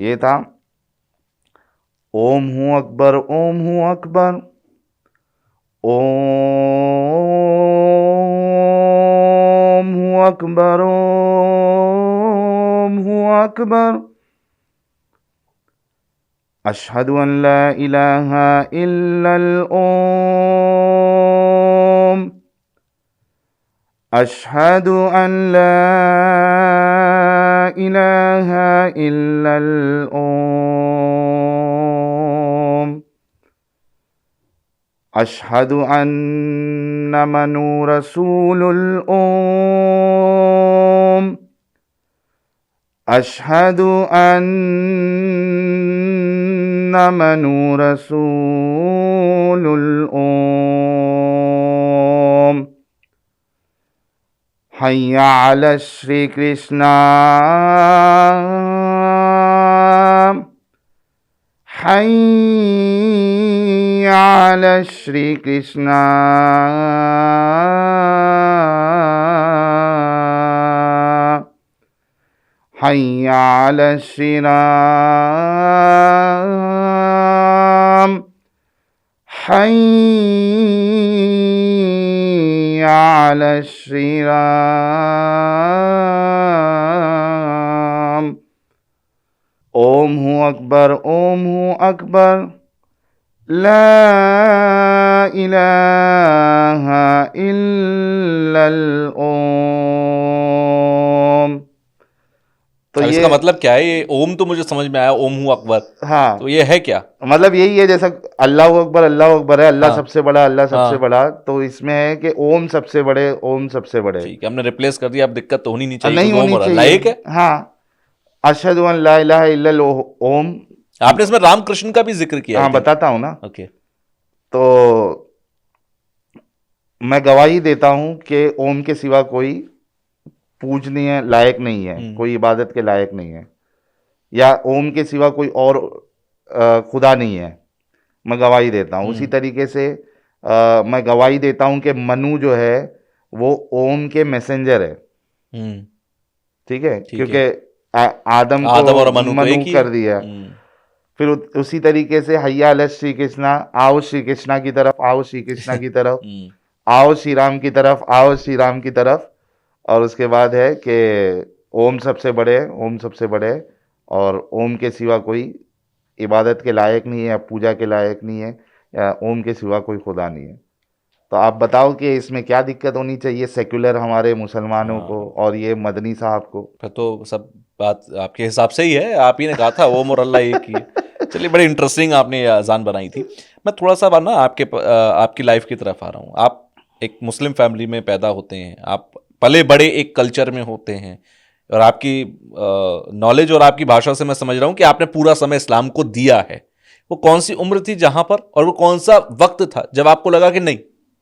ये था, ओम हूँ अकबर, ओम हूँ अकबर, ओम हूँ अकबर, ओम हूँ अकबर, अशहदु अन ला इलाहा इल्लल ओम, अशहदु अन ला इलाहा इल्लल ओम, अशहदु अन्ना मनु रसूलुल ओम, अशहदु अन्ना मनु रसूलुल ओम, हय्या अला श्री कृष्णा, हय्या अला श्री कृष्णा, हय्या अला श्री राम, हय्या अला श्री राम। ओम हूँ अकबर, ओम हूँ अकबर, ला इलाहा इल्लल ओम। तो अब ये इसका मतलब क्या है? ये ओम तो मुझे समझ में आया, ओम हूँ अकबर, हाँ, तो ये है क्या? मतलब यही है, जैसा अल्लाह अकबर है, अल्लाह हाँ सबसे बड़ा, अल्लाह सबसे हाँ, बड़ा, तो इसमें है कि ओम सबसे बड़े, ओम सबसे बड़े। ठीक है, हमने रिप्लेस कर दिया, अब दिक्कत तो होनी नहीं चाहिए नहीं क्योंकि ओम होनी और अल्लाह चाहिए। एक है। हाँ, अशहदु अन ला इलाहा इल्लल ओम। आपने इसमें रामकृष्ण का भी जिक्र किया आई हाँ, थिंक। बताता हूँ ना। ओके। तो मैं गवाही देता हूँ कि ओम के सिवा कोई पूजनीय लायक नहीं है, हम्म कोई इबादत के लायक नहीं है, या ओम के सिवा कोई और खुदा नहीं है। मैं गवाही देता हूँ। उसी हम्म तरीके से मैं गवाही देता हूँ कि मनु जो है वो ओम के मैसेंजर है। हम्म, ठीक है, ठीक क्योंकि है। आदम को आदम और मनु तो मनु एक ही है। कर दिया। फिर उसी तरीके से हैया अला श्री कृष्णा, आओ श्री कृष्णा की तरफ, आओ श्री कृष्णा की तरफ, हम्म, आओ श्री राम की तरफ, आओ श्री राम की तरफ। और उसके बाद है कि ओम सबसे बड़े, ओम सबसे बड़े, और ओम के सिवा कोई इबादत के लायक नहीं है, या पूजा के लायक नहीं है, या ओम के सिवा कोई खुदा नहीं है। तो आप बताओ कि इसमें क्या दिक्कत होनी चाहिए सेक्युलर हमारे मुसलमानों को हाँ, और ये मदनी साहब को। फिर तो सब बात आपके हिसाब से ही है, आप ही ने कहा था ओम और अल्लाह एक ही है। चलिए, बड़ी इंटरेस्टिंग आपने ये अजान बनाई थी। मैं थोड़ा सा बार ना आपकी लाइफ की तरफ आ रहा हूँ। आप एक मुस्लिम फैमिली में पैदा होते हैं, आप पले बड़े एक कल्चर में होते हैं, और आपकी नॉलेज और आपकी भाषा से मैं समझ रहा हूँ कि आपने पूरा समय इस्लाम को दिया है। वो कौन सी उम्र थी जहां पर, और वो कौन सा वक्त था जब आपको लगा कि नहीं,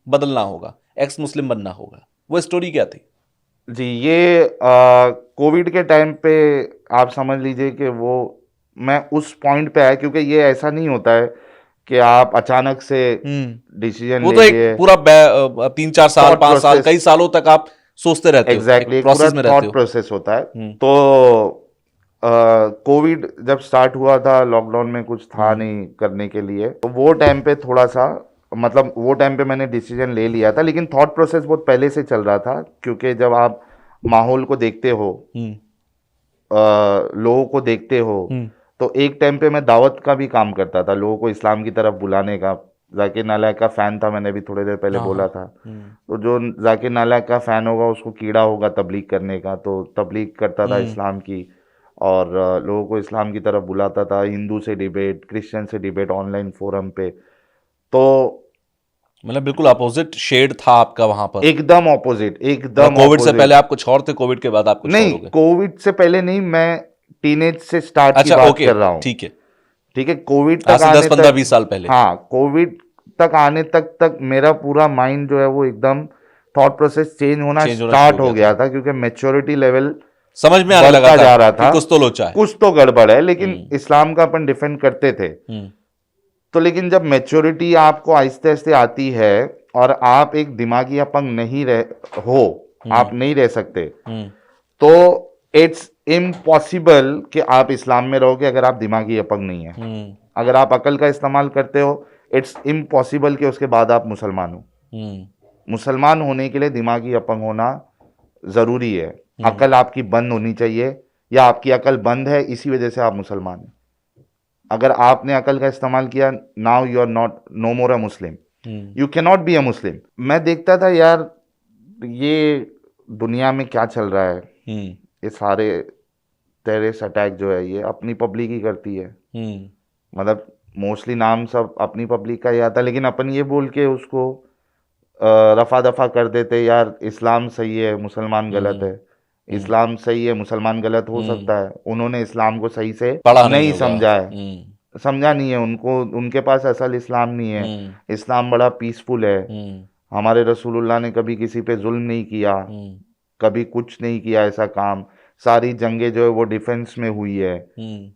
बदलना होगा, एक्स मुस्लिम बनना होगा? वो स्टोरी क्या थी? जी, ये कोविड के टाइम पे आप समझ लीजिए कि वो, मैं उस पॉइंट पे आया, क्योंकि ये ऐसा नहीं होता है कि आप अचानक से डिसीजन वो ले तो एक लिए। पूरा 3-4 साल, थॉट 5 साल, प्रोसेस, कई सालों तक आप सोचते रहते हो, एक एग्जैक्टली, एक पूरा प्रोसेस में रहते थॉट हो। प्रोसेस होता है। हम्म तो कोविड जब स्टार्ट हुआ था, लॉकडाउन में कुछ था हम्म नहीं करने के लिए, तो वो टाइम पे थोड़ा सा, मतलब वो टाइम पे मैंने डिसीजन ले लिया था, लेकिन थॉट प्रोसेस बहुत पहले से चल रहा था, क्योंकि जब आप माहौल को देखते हो, हम्म लोगों को देखते हो, हम्म तो एक टाइम पे मैं दावत का भी काम करता था, लोगों को इस्लाम की तरफ बुलाने का। जाकिर नालायक का फ़ैन था, मैंने भी थोड़ी देर पहले हाँ हाँ बोला था। हम्म तो जो जाकिर नालायक का फ़ैन होगा उसको कीड़ा होगा तबलीग करने का, तो तबलीग करता था हम्म इस्लाम की, और लोगों को इस्लाम की तरफ बुलाता था, हिंदू से डिबेट, क्रिश्चियन से डिबेट ऑनलाइन फोरम पे। तो मतलब बिल्कुल अपोजिट शेड था आपका वहां पर। एकदम ऑपोजिट, मतलब एकदम कोविड से पहले ऑपोजिट। आप कुछ और थे, कोविड के बाद आप कुछ और नहीं, हो गए? कोविड से पहले नहीं, मैं टीनेज से स्टार्ट की अच्छा, बात ओके, कर रहा हूँ। ठीक है। ठीक है, कोविड आज तक से दस आने पंद्रह तक, बीस साल पहले। हाँ, कोविड तक आने तक मेरा पूरा माइंड जो है वो एकदम थॉट प्रोसेस चेंज होना चेंज होना शुरू स्टार्ट हो हो गया था, गया था, क्योंकि मैच्योरिटी लेवल समझ में आने लगा बढ़ता था जा रहा कि था। कुछ तो लोचा है। कुछ तो गड़बड़ है, लेकिन हम्म इस्लाम का अपन डिफेंड करते थे। हम्म तो लेकिन जब मैच्योरिटी आपको आहिस्ते आहिस्ते आती है, और आप एक दिमागी अपंग नहीं रह हो, हम्म आप नहीं रह सकते, हम्म तो इट्स इम्पॉसिबल कि आप इस्लाम में रहोगे अगर आप दिमागी अपंग नहीं है। हम्म अगर आप अकल का इस्तेमाल करते हो, इट्स इम्पॉसिबल कि उसके बाद आप मुसलमान हो। हम्म मुसलमान होने के लिए दिमागी अपंग होना ज़रूरी है। हम्म अकल आपकी बंद होनी चाहिए, या आपकी अकल बंद है इसी वजह से आप मुसलमान हैं। अगर आपने अकल का इस्तेमाल किया, now you are not, no more a Muslim, hmm you can not be a Muslim. मैं देखता था यार, ये दुनिया में क्या चल रहा है, हम्म ये सारे टेररिस्ट अटैक जो है ये अपनी पब्लिक ही करती है। हम्म मतलब मोस्टली नाम सब अपनी पब्लिक का ही आता है, लेकिन अपन ये बोल के उसको रफा दफा कर देते, यार इस्लाम सही है मुसलमान गलत हम्म है, इस्लाम सही है मुसलमान गलत। हो हम्म सकता है उन्होंने इस्लाम को सही से पढ़ा नहीं नहीं होगा। समझा है, समझा नहीं है उनको, उनके पास असल इस्लाम नहीं है। हम्म इस्लाम बड़ा पीसफुल है। हम्म हमारे रसूलुल्लाह ने कभी किसी पे जुल्म नहीं किया, हम्म कभी कुछ नहीं किया ऐसा काम। सारी जंगें जो है वो डिफेंस में हुई है। हम्म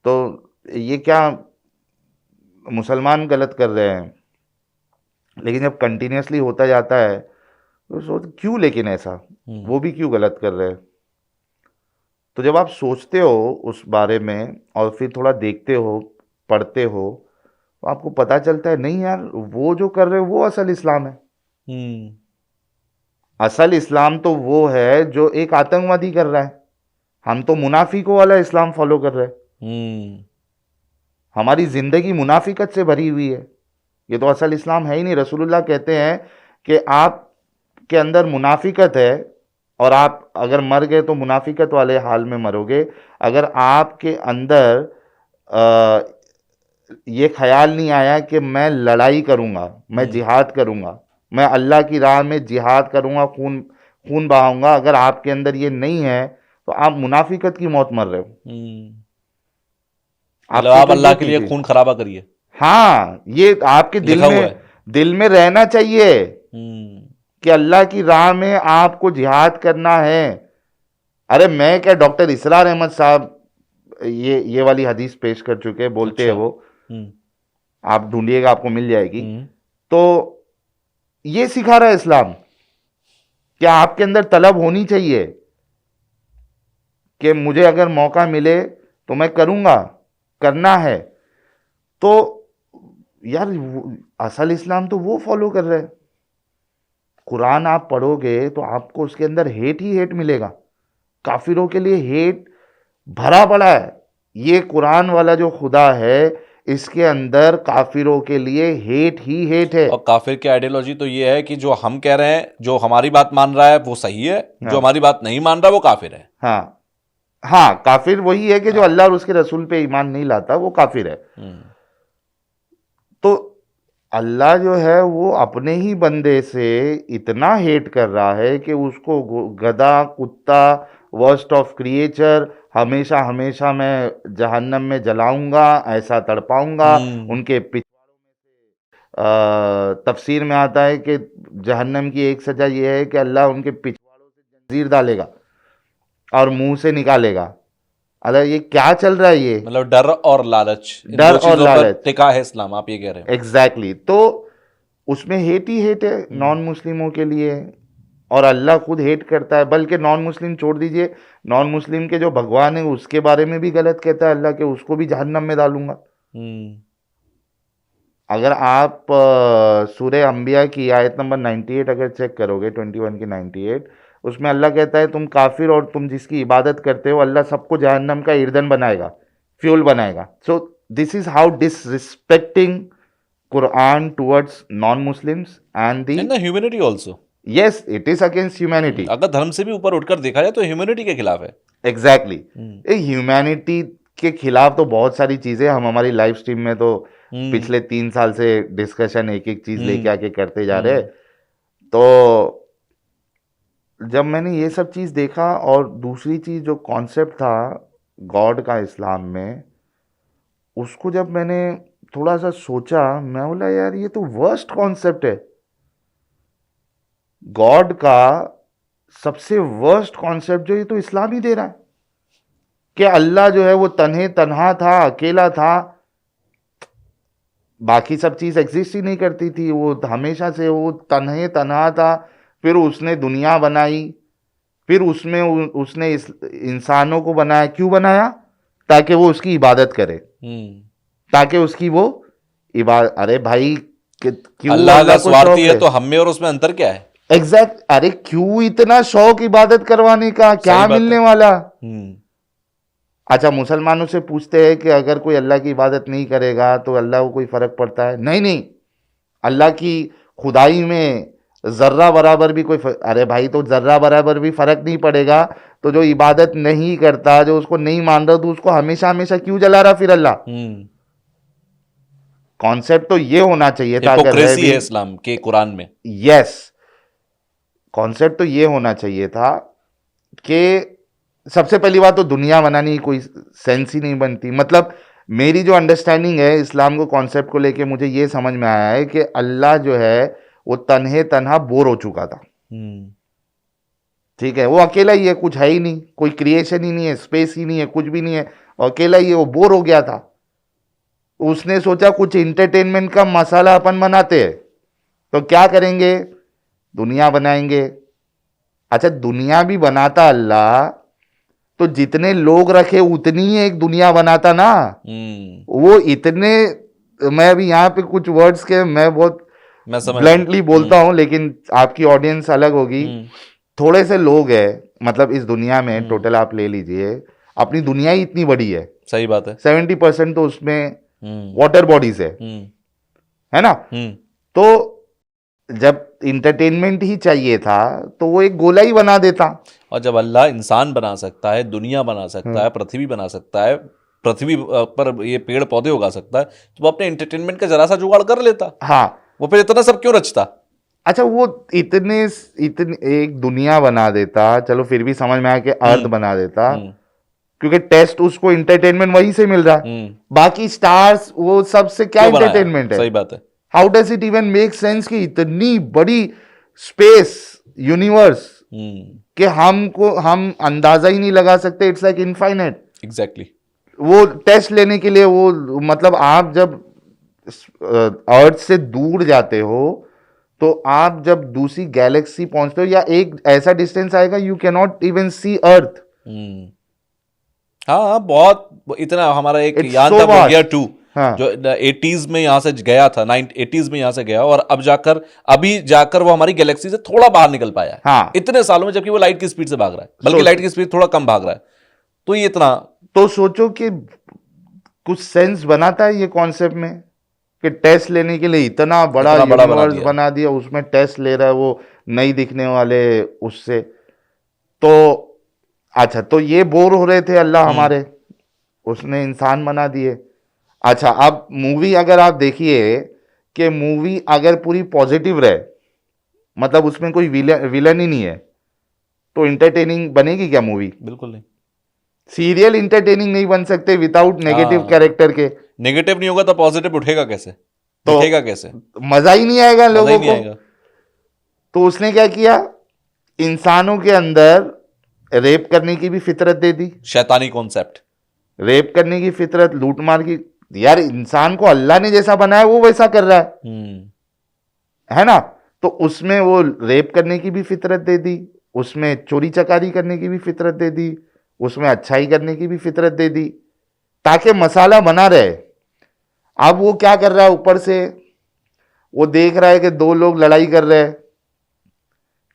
तो ये क्या मुसलमान गलत कर रहे हैं? लेकिन जब कंटिन्यूसली होता जाता है तो सोच क्यों, लेकिन ऐसा हम्म वो भी क्यों गलत कर रहे हैं? तो जब आप सोचते हो उस बारे में और फिर थोड़ा देखते हो, पढ़ते हो, तो आपको पता चलता है नहीं यार, वो जो कर रहे हैं वो असल इस्लाम है। हम्म असल इस्लाम तो वो है जो एक आतंकवादी कर रहा है। हम तो मुनाफिकों वाला इस्लाम फॉलो कर रहे हैं। हम्म हमारी जिंदगी मुनाफिकत से भरी हुई है। ये तो असल इस्लाम है ही नहीं। रसूलुल्लाह कहते हैं कि आपके अंदर मुनाफिकत है और आप अगर मर गए तो मुनाफिकत वाले हाल में मरोगे। अगर आपके अंदर ये ख्याल नहीं आया कि मैं लड़ाई करूंगा, मैं जिहाद करूंगा, मैं अल्लाह की राह में जिहाद करूंगा, खून खून बहाऊंगा, अगर आपके अंदर ये नहीं है तो आप मुनाफिकत की मौत मर रहे हो। मतलब आपकी आप तो अल्लाह ये के थी लिए थी खून खराबा करिए, हाँ, ये आपके लिखा हुआ है। दिल में रहना चाहिए हम्म। कि अल्लाह की राह में आपको जिहाद करना है। अरे मैं क्या, डॉक्टर इसरार अहमद साहब ये वाली हदीस पेश कर चुके हैं, बोलते हैं अच्छा। वो, हम्म। आप ढूंढिएगा आपको मिल जाएगी। हम्म। तो ये सिखा रहा है इस्लाम कि आपके अंदर तलब होनी चाहिए कि मुझे अगर मौका मिले तो मैं करूंगा, करना है। तो यार असल इस्लाम तो वो फॉलो कर रहे हैं। कुरान आप पढ़ोगे तो आपको उसके अंदर हेट ही हेट मिलेगा। काफिरों के लिए हेट भरा पड़ा है। ये कुरान वाला जो खुदा है, इसके अंदर काफिरों के लिए हेट ही हेट है। और काफिर की आइडियोलॉजी तो ये है कि जो हम कह रहे हैं, जो हमारी बात मान रहा है वो सही है, जो हाँ हमारी बात नहीं मान रहा वो काफिर है। हाँ हाँ, काफिर वही है कि जो हाँ। अल्लाह और उसके रसूल पे ईमान नहीं लाता, वो काफिर है। हम्म। तो अल्लाह जो है वो अपने ही बंदे से इतना हेट कर रहा है कि उसको गधा, कुत्ता, वर्स्ट ऑफ क्रिएचर, हमेशा हमेशा मैं जहन्नम में जलाऊंगा, ऐसा तड़पाऊंगा। हम्म। उनके तफसीर में आता है कि जहन्नम की एक सजा यह है कि अल्लाह उनके पिछवाड़ों से जंजीर डालेगा और मुंह से निकालेगा। अल्लाह, ये क्या चल रहा है ये? मतलब डर और लालच, इन डर दो और चीजों पर लालच, टिका है इस्लाम, आप ये कह रहे हैं। एग्जैक्टली तो उसमें हेट ही हेट है नॉन मुस्लिमों के लिए। और अल्लाह खुद हेट करता है, बल्कि नॉन मुस्लिम छोड़ दीजिए, नॉन मुस्लिम के जो भगवान है उसके बारे में भी गलत कहता है अल्लाह, के उसको भी जहन्नम में डालूंगा। हम्म। अगर आप सूरह अंबिया की आयत नंबर 98 अगर चेक करोगे, 21 की 98, उसमें अल्लाह कहता है तुम काफिर और तुम जिसकी इबादत करते हो, अल्लाह सबको जहन्नम का ईंधन बनाएगा, फ्यूल बनाएगा। So this is how disrespecting Quran towards non-Muslims and the and the humanity also. yes, it is against humanity. अगर धर्म से भी ऊपर उठकर देखा जाए तो ह्यूमैनिटी के खिलाफ है। Exactly. हम्म। ये ह्यूमैनिटी के खिलाफ तो बहुत सारी चीजें हम हमारी लाइव स्ट्रीम में तो हम्म। पिछले 3 साल से डिस्कशन एक एक चीज लेके आके करते जा रहे हैं। हम्म। तो जब मैंने ये सब चीज देखा, और दूसरी चीज जो कॉन्सेप्ट था गॉड का इस्लाम में, उसको जब मैंने थोड़ा सा सोचा, मैं बोला यार ये तो वर्स्ट कॉन्सेप्ट है। गॉड का सबसे वर्स्ट कॉन्सेप्ट जो ये तो इस्लाम ही दे रहा है कि अल्लाह जो है वो तन्हे तन्हा था, अकेला था, बाकी सब चीज एग्जिस्ट ही नहीं करती थी, वो हमेशा से वो तन्हे तन्हा था। फिर उसने दुनिया बनाई, फिर उसमें उसने इंसानों को बनाया। क्यों बनाया? ताकि वो उसकी इबादत करे, ताकि उसकी वो इबादत। अरे भाई क्यों अल्लाह का को शौक स्वार्थी है तो हम में और उसमें अंतर क्या है? एग्जैक्ट। अरे क्यों इतना शौक इबादत करवाने का, क्या सही बात मिलने है। वाला? अच्छा, मुसलमानों से पूछते हैं कि अगर कोई अल्लाह की इबादत नहीं करेगा तो अल्लाह को कोई फर्क पड़ता है? नहीं नहीं, अल्लाह की खुदाई में जर्रा बराबर भी अरे भाई, तो जर्रा बराबर भी फर्क नहीं पड़ेगा तो जो इबादत नहीं करता, जो उसको नहीं मान रहा, तो उसको हमेशा हमेशा क्यों जला रहा फिर अल्लाह? कॉन्सेप्ट तो ये होना चाहिए था अगर है हिपोक्रेसी भी। है इस्लाम के कुरान में। यस, कॉन्सेप्ट तो ये होना चाहिए था कि सबसे पहली बात तो दुनिया बनाने की कोई सेंस ही नहीं बनती। मतलब मेरी जो अंडरस्टैंडिंग है इस्लाम को कॉन्सेप्ट को लेके, मुझे ये समझ में आया है कि अल्लाह जो है वो तन्हे तन्हा बोर हो चुका था। ठीक है, वो अकेला ही है, कुछ है ही नहीं, कोई क्रिएशन ही नहीं है, स्पेस ही नहीं है, कुछ भी नहीं है, और अकेला ही है, वो बोर हो गया था। उसने सोचा कुछ इंटरटेनमेंट का मसाला अपन बनाते हैं, तो क्या करेंगे? दुनिया बनाएंगे। अच्छा, दुनिया भी बनाता अल्लाह तो जितने लोग रखे उतनी ही एक दुनिया बनाता ना। वो इतने, मैं अभी यहाँ पे कुछ वर्ड्स के मैं बहुत ब्लंटली बोलता हूँ, लेकिन आपकी ऑडियंस अलग होगी। थोड़े से लोग हैं, मतलब इस दुनिया में टोटल आप ले लीजिए, अपनी दुनिया ही इतनी बड़ी है। सही बात है। 70% तो उसमें वाटर बॉडीज है है ना? हम्म तो जब इंटरटेनमेंट ही चाहिए था तो वो एक गोला ही बना देता। और जब अल्लाह इंसान बना सकता है, दुनिया बना सकता है, पृथ्वी बना सकता है, पृथ्वी पर ये पेड़ पौधे उगा सकता है, तो वो अपने एंटरटेनमेंट का जरा सा जुगाड़ कर लेता। हाँ, वो फिर इतना सब क्यों रचता? अच्छा, वो इतने इतने एक दुनिया बना देता, चलो फिर भी समझ में आया कि अर्थ बना देता, हम्म क्योंकि टेस्ट उसको इंटरटेनमेंट वहीं से मिल रहा है। हम्म बाकी स्टार्स वो सबसे क्या क्यों बनाया? इंटरटेनमेंट है? सही बात है। How does it even make sense कि इतनी बड़ी स्पेस यूनिवर्स हम्म कि हम अंदाजा ही नहीं लगा सकते, इट्स लाइक इनफाइनाइट। एग्जैक्टली। वो टेस्ट लेने के लिए वो, मतलब आप जब अर्थ से दूर जाते हो तो आप जब दूसरी गैलेक्सी पहुंचते हो या एक ऐसा डिस्टेंस आएगा यू कैन नॉट इवन सी अर्थ। हम्म हाँ हाँ, बहुत इतना हमारा एक इट्स यान सो था वोगिया वास्ट। 2, हाँ, जो 80s में यहाँ से गया था, 80s में यहाँ से गया, और अभी जाकर वो हमारी गैलेक्सी से थोड़ा बाहर निकल पाया है हाँ, इतने सालों में, जबकि वो लाइट की स्पीड से भाग रहा है, बल्कि सोच लाइट की स्पीड थोड़ा कम भाग रहा है। तो ये इतना तो सोचो कि कुछ सेंस बनाता है ये कॉन्सेप्ट में कि टेस्ट लेने के लिए इतना बड़ा बड़ा बना यूनिवर्स दिया। बना दिया, उसमें टेस्ट ले रहा है वो नहीं दिखने वाले उससे। तो अच्छा, तो ये बोर हो रहे थे अल्लाह हमारे, उसने इंसान बना दिए। अच्छा, अब मूवी अगर आप देखिए कि मूवी अगर पूरी पॉजिटिव रहे, मतलब उसमें कोई विलन ही नहीं है, तो इंटरटेनिंग बनेगी क्या मूवी? बिल्कुल नहीं। सीरियल इंटरटेनिंग नहीं बन सकते विदाउट नेगेटिव हाँ, कैरेक्टर के। नेगेटिव नहीं होगा तो पॉजिटिव उठेगा कैसे, तो दिखेगा कैसे? मजा ही नहीं आएगा मजा ही लोगों नहीं को। आएगा। तो उसने क्या किया, इंसानों के अंदर रेप करने की भी फितरत दे दी, शैतानी कॉन्सेप्ट। रेप करने की फितरत, लूट मार की। यार, इंसान को अल्लाह ने जैसा बनाया वो वैसा कर रहा है ना? तो उसमें वो रेप करने की भी फितरत दे दी, उसमें चोरी चकारी करने की भी फितरत दे दी, उसमें अच्छाई करने की भी फितरत दे दी, ताकि मसाला बना रहे। अब वो क्या कर रहा है, ऊपर से वो देख रहा है कि दो लोग लड़ाई कर रहे हैं,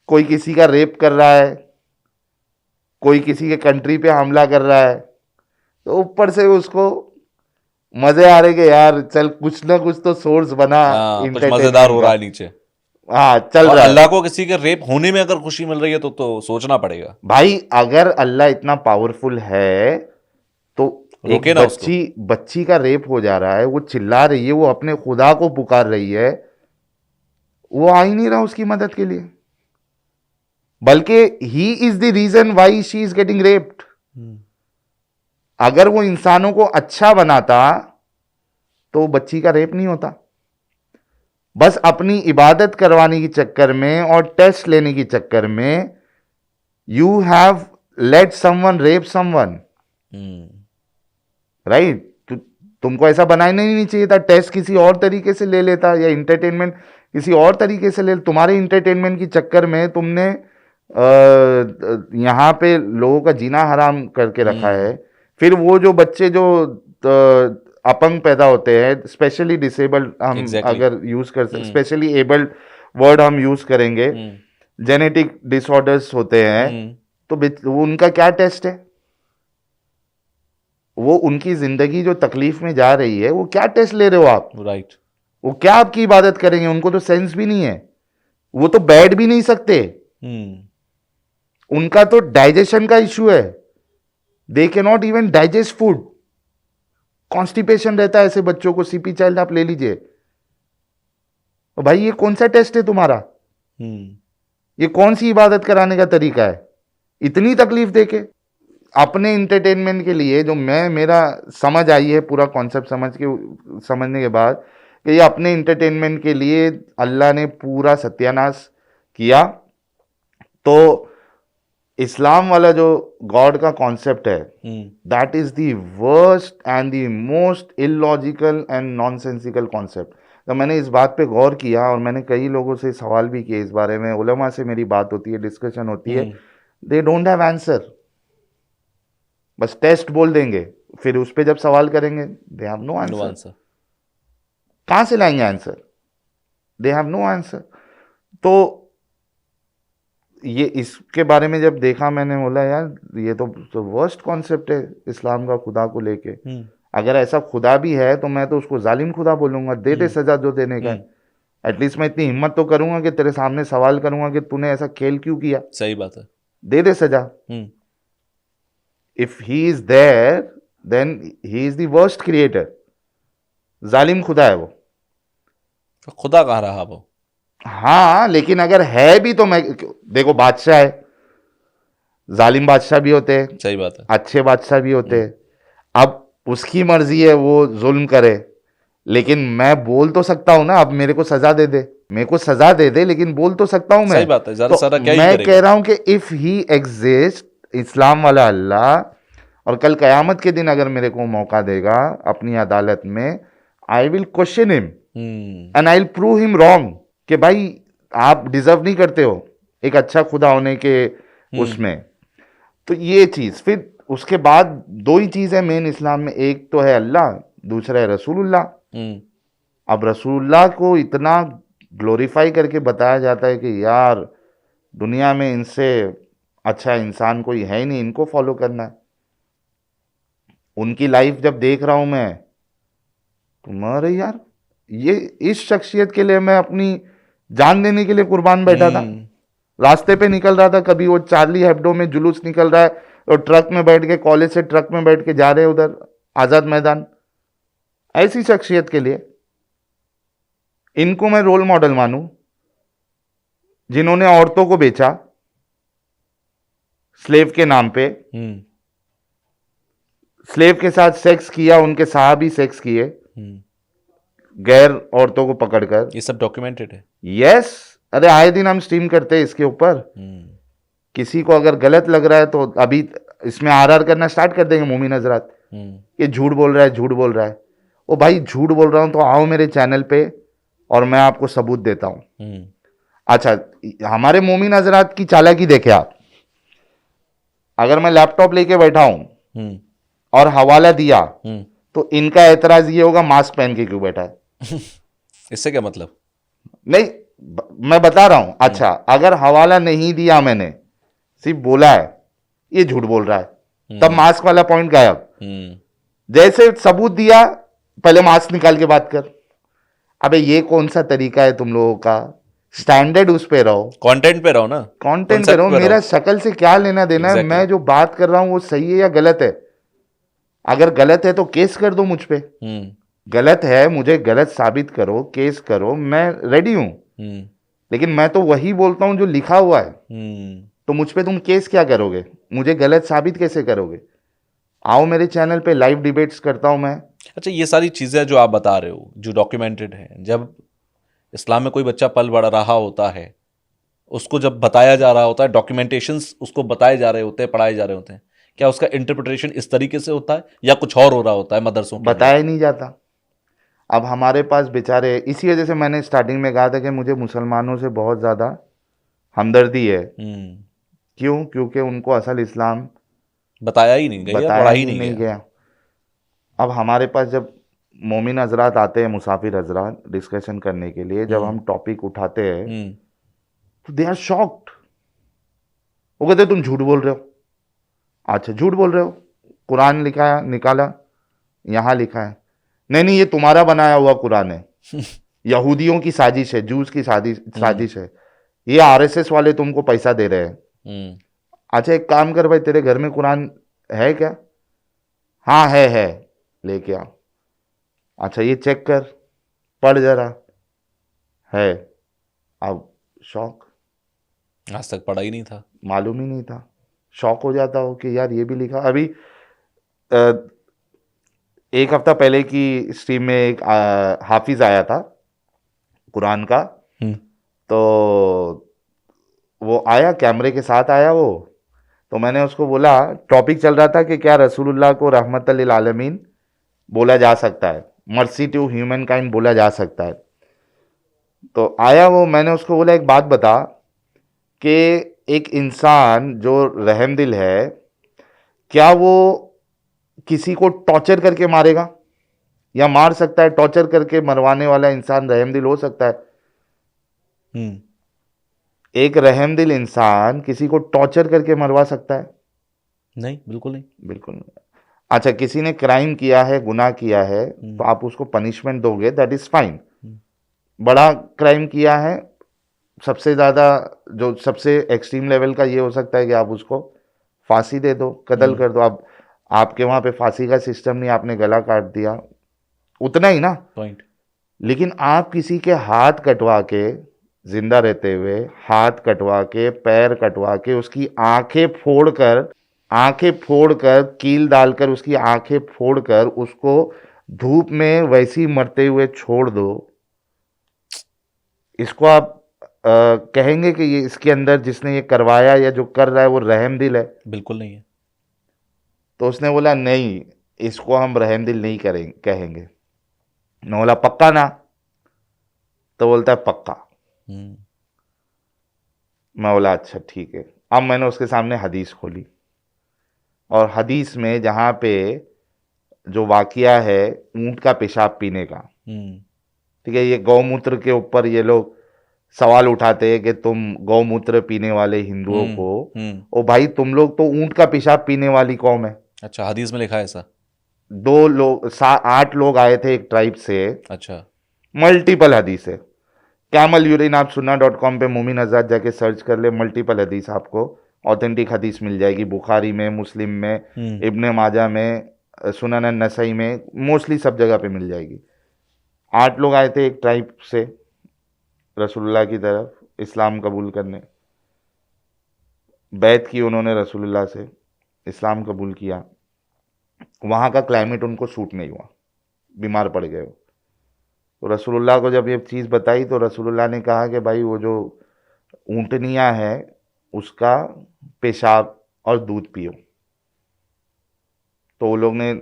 कोई किसी का रेप कर रहा है, कोई किसी के कंट्री पे हमला कर रहा है, तो ऊपर से उसको मजे आ रहे कि यार चल कुछ ना कुछ तो सोर्स बना हाँ, कुछ मजेदार इंटरटेनमेंट हो का। रहा है नीचे। हाँ, चल और रहा है। अल्लाह को किसी के रेप होने में अगर खुशी मिल रही है तो सोचना पड़ेगा। भाई, अगर अल्लाह इतना पावरफुल है तो एक रोके ना उसको। बच्ची बच्ची का रेप हो जा रहा है, वो चिल्ला रही है, वो अपने खुदा को पुकार रही है, वो आ ही नहीं रहा उसकी मदद के लिए, बल्कि he is the reason why she is getting raped. अगर वो इंसानों को अच्छा बनाता तो बच्ची का रेप नहीं होता। बस अपनी इबादत करवाने के चक्कर में और टेस्ट लेने के चक्कर में you have let someone rape someone, right? तुमको ऐसा बनाना ही नहीं चाहिए था। टेस्ट किसी और तरीके से ले लेता, या इंटरटेनमेंट किसी और तरीके से ले। तुम्हारे इंटरटेनमेंट के चक्कर में तुमने यहाँ पे लोगों का जीना हराम करके रखा है। फिर वो जो बच्चे जो अपंग पैदा होते हैं, स्पेशली डिसेबल्ड हम Exactly. अगर यूज कर सकते, स्पेशली एबल्ड वर्ड हम यूज करेंगे, जेनेटिक डिसऑर्डर्स होते हैं, तो वो उनका क्या टेस्ट है? वो उनकी जिंदगी जो तकलीफ में जा रही है, वो क्या टेस्ट ले रहे हो आप? राइट। वो क्या आपकी इबादत करेंगे? उनको तो सेंस भी नहीं है, वो तो बैठ भी नहीं सकते, उनका तो डाइजेशन का इश्यू है, दे के not even digest food, constipation रहता है ऐसे बच्चों को। सीपी चाइल्ड आप ले लीजिए, तो भाई ये कौन सा टेस्ट है तुम्हारा? ये कौन सी इबादत कराने का तरीका है, इतनी तकलीफ देके? अपने इंटरटेनमेंट के लिए जो मेरा समझ आई है, पूरा कॉन्सेप्ट समझने के बाद, कि ये अपने इंटरटेनमेंट के लिए अल्लाह ने पूरा सत्यानाश किया। तो इस्लाम वाला जो गॉड का कॉन्सेप्ट है, that is the worst and the most illogical and nonsensical concept. तो मैंने इस बात पे गौर किया और मैंने कई लोगों से सवाल भी किए इस बारे में, उलमा से मेरी बात होती है, डिस्कशन होती है, दे डोंट हैव आंसर। बस टेस्ट बोल देंगे, फिर उस पर जब सवाल करेंगे दे हैव नो आंसर। कहां से लाएंगे answer? They have no answer. तो ये इसके बारे में जब देखा, मैंने बोला यार ये तो वर्स्ट कॉन्सेप्ट है इस्लाम का खुदा को लेके। अगर ऐसा खुदा भी है तो मैं तो उसको जालिम खुदा बोलूंगा, दे दे सजा जो देने का है। एटलीस्ट मैं इतनी हिम्मत तो करूंगा कि तेरे सामने सवाल करूंगा कि तूने ऐसा खेल क्यों किया, सही बात है। दे दे सजा। Hmm. If he is there then he is the worst creator, जालिम खुदा है वो। तो खुदा कहाँ रहा वो? हाँ लेकिन अगर है भी तो मैं, देखो बादशाह है, जालिम बादशाह भी होते हैं, सही बात है। अच्छे बादशाह भी होते हैं। अब उसकी मर्जी है वो जुल्म करे, लेकिन मैं बोल तो सकता हूं ना, अब मेरे को सजा दे दे, मेरे को सजा दे दे, लेकिन बोल तो सकता हूं मैं। सही बात है, ज्यादा तो सारा क्या ही मैं करेगा। कह रहा हूं कि इफ ही एग्जिस्ट, इस्लाम वाला अल्लाह, और कल कयामत के दिन अगर मेरे को मौका देगा अपनी अदालत में, I will question him and I will prove him wrong कि भाई आप डिजर्व नहीं करते हो एक अच्छा खुदा होने के उसमें। तो ये चीज, फिर उसके बाद दो ही चीज है मेन इस्लाम में, एक तो है अल्लाह, दूसरा है रसूलुल्लाह। अब रसूलुल्लाह को इतना ग्लोरीफाई करके बताया जाता है कि यार दुनिया में इनसे अच्छा इंसान कोई है ही नहीं, इनको फॉलो करना है। उनकी लाइफ जब देख रहा हूं मैं तो अरे यार, ये इस शख्सियत के लिए मैं अपनी जान देने के लिए कुर्बान बैठा था। रास्ते पे निकल रहा था, कभी वो चार्ली हेब्डो में जुलूस निकल रहा है और ट्रक में बैठ के, कॉलेज से ट्रक में बैठ के जा रहे हैं उधर आजाद मैदान, ऐसी शख्सियत के लिए इनको मैं रोल मॉडल मानूं, जिन्होंने औरतों को बेचा स्लेव के नाम पे, स्लेव के साथ सेक्स किया, उनके साहबी सेक्स किए गैर औरतों को पकड़कर। ये सब डॉक्यूमेंटेड है। यस, अरे आए दिन हम स्ट्रीम करते हैं इसके ऊपर। किसी को अगर गलत लग रहा है तो अभी इसमें आरआर करना स्टार्ट कर देंगे मोमिन हजरात, ये झूठ बोल रहा है, झूठ बोल रहा है। ओ भाई झूठ बोल रहा हूं तो आओ मेरे चैनल पे और मैं आपको सबूत देता हूं। अच्छा, हमारे मोमिन हजरात की चालाकी देखे आप, अगर मैं लैपटॉप लेके बैठा हूं और हवाला दिया तो इनका एतराज ये होगा मास्क पहन के क्यों बैठा है। इससे क्या मतलब? नहीं, मैं बता रहा हूं। अच्छा, अगर हवाला नहीं दिया मैंने, सिर्फ बोला है ये झूठ बोल रहा है, तब मास्क वाला पॉइंट गायब। जैसे सबूत दिया पहले मास्क निकाल के बात कर। अबे ये कौन सा तरीका है तुम लोगों का? स्टैंडर्ड उस पे रहो, कंटेंट पे रहो ना, कंटेंट पे रहो। मेरा शक्ल से क्या लेना देना है? मैं जो बात कर रहा हूं वो सही है या गलत है? अगर गलत है तो केस कर दो मुझ पे, गलत है मुझे गलत साबित करो, केस करो, मैं रेडी हूं। लेकिन मैं तो वही बोलता हूं जो लिखा हुआ है, तो मुझ पे तुम केस क्या करोगे? मुझे गलत साबित कैसे करोगे? आओ मेरे चैनल पे, लाइव डिबेट्स करता हूं मैं। अच्छा, ये सारी चीजें जो आप बता रहे हो जो डॉक्यूमेंटेड है, जब इस्लाम में कोई बच्चा पल बढ़ रहा होता है, उसको जब बताया जा रहा होता है, डॉक्यूमेंटेशंस उसको बताए जा रहे होते हैं, पढ़ाए जा रहे होते हैं, क्या उसका इंटरप्रिटेशन इस तरीके से होता है या कुछ और हो रहा होता है मदरसों के बताया ही नहीं जाता। अब हमारे पास बेचारे, इसी वजह से मैंने स्टार्टिंग में कहा था कि मुझे मुसलमानों से बहुत ज़्यादा हमदर्दी है। क्यों? क्योंकि उनको असल इस्लाम बताया ही नहीं गया, बताया पढ़ा ही नहीं गया। अब हमारे पास जब मोमिन हजरात आते हैं, मुसाफिर हजरात डिस्कशन करने के लिए, जब हम टॉपिक उठाते हैं तो दे आर शॉक्ड। वो कहते तुम झूठ बोल रहे हो। अच्छा, झूठ बोल रहे हो? कुरान लिखा है, निकाला, यहाँ लिखा है। नहीं नहीं, ये तुम्हारा बनाया हुआ कुरान है, यहूदियों की साजिश है, जूस की साजिश है, ये आरएसएस वाले तुमको पैसा दे रहे हैं। अच्छा, एक काम कर भाई, तेरे घर में कुरान है क्या? हाँ है, लेके आ। अच्छा, ये चेक कर, पढ़ जरा, है। अब शौक, आज तक पढ़ा ही नहीं था, मालूम ही नहीं था। शौक हो जाता हो कि यार ये भी लिखा। अभी एक हफ्ता पहले की स्ट्रीम में एक हाफिज आया था कुरान का, तो वो आया, कैमरे के साथ आया वो। तो मैंने उसको बोला, टॉपिक चल रहा था कि क्या रसूलुल्लाह को रहमत लिल आलमीन बोला जा सकता है, मर्सी टू ह्यूमन काइंड बोला जा सकता है। तो आया वो, मैंने उसको बोला एक बात बता कि एक इंसान जो रहमदिल है, क्या वो किसी को टॉर्चर करके मारेगा या मार सकता है? टॉर्चर करके मरवाने वाला इंसान रहमदिल हो सकता है? एक रहमदिल इंसान किसी को टॉर्चर करके मरवा सकता है? नहीं, बिल्कुल नहीं। बिल्कुल नहीं। अच्छा, किसी ने क्राइम किया है, गुनाह किया है, तो आप उसको पनिशमेंट दोगे, दैट इज फाइन। बड़ा क्राइम किया है, सबसे ज़्यादा जो सबसे एक्सट्रीम लेवल का ये हो सकता है कि आप उसको फांसी दे दो, कत्ल कर दो। अब आपके वहाँ पे फांसी का सिस्टम नहीं, आपने गला काट दिया, उतना ही ना। पॉइंट। लेकिन आप किसी के हाथ कटवा के, जिंदा रहते हुए हाथ कटवा के, पैर कटवा के, उसकी आंखें फोड़कर कील डालकर उसकी आंखें फोड़कर उसको धूप में वैसी मरते हुए छोड़ दो, इसको आप कहेंगे कि ये इसके अंदर जिसने ये करवाया या जो कर रहा है वो रहमदिल है? बिल्कुल नहीं है। तो उसने बोला नहीं, इसको हम रहमदिल नहीं करेंगे, कहेंगे। मैं बोला पक्का ना? तो बोलता है पक्का। हम्म। मैं बोला अच्छा ठीक है। अब मैंने उसके सामने हदीस खोली, और हदीस में जहाँ पे जो वाकया है ऊंट का पेशाब पीने का, ठीक है, ये गौमूत्र के ऊपर ये लोग सवाल उठाते हैं कि तुम गौमूत्र पीने वाले हिंदुओं को, ओ भाई तुम लोग तो ऊंट का पेशाब पीने वाली कौम है। अच्छा, हदीस में लिखा है ऐसा? 8 लोग आए थे एक ट्राइब से। अच्छा। मल्टीपल हदीस है। कैमल यूरिन आप sunnah.com पे मोमिन आजाद जाके सर्च कर ले, मल्टीपल हदीस आपको ऑथेंटिक हदीस मिल जाएगी, बुखारी में, मुस्लिम में, इब्ने माजा में, सुनन नसई में, मोस्टली सब जगह पे मिल जाएगी। 8 लोग आए थे एक ट्राइब से रसूलुल्लाह की तरफ इस्लाम कबूल करने, बैत की उन्होंने रसूलुल्लाह से, इस्लाम कबूल किया। वहाँ का क्लाइमेट उनको सूट नहीं हुआ, बीमार पड़ गए। तो रसूलुल्लाह को जब ये चीज़ बताई तो रसूलुल्लाह ने कहा कि भाई वो जो ऊँटनियाँ है उसका पेशाब और दूध पियो। तो वो लोग ने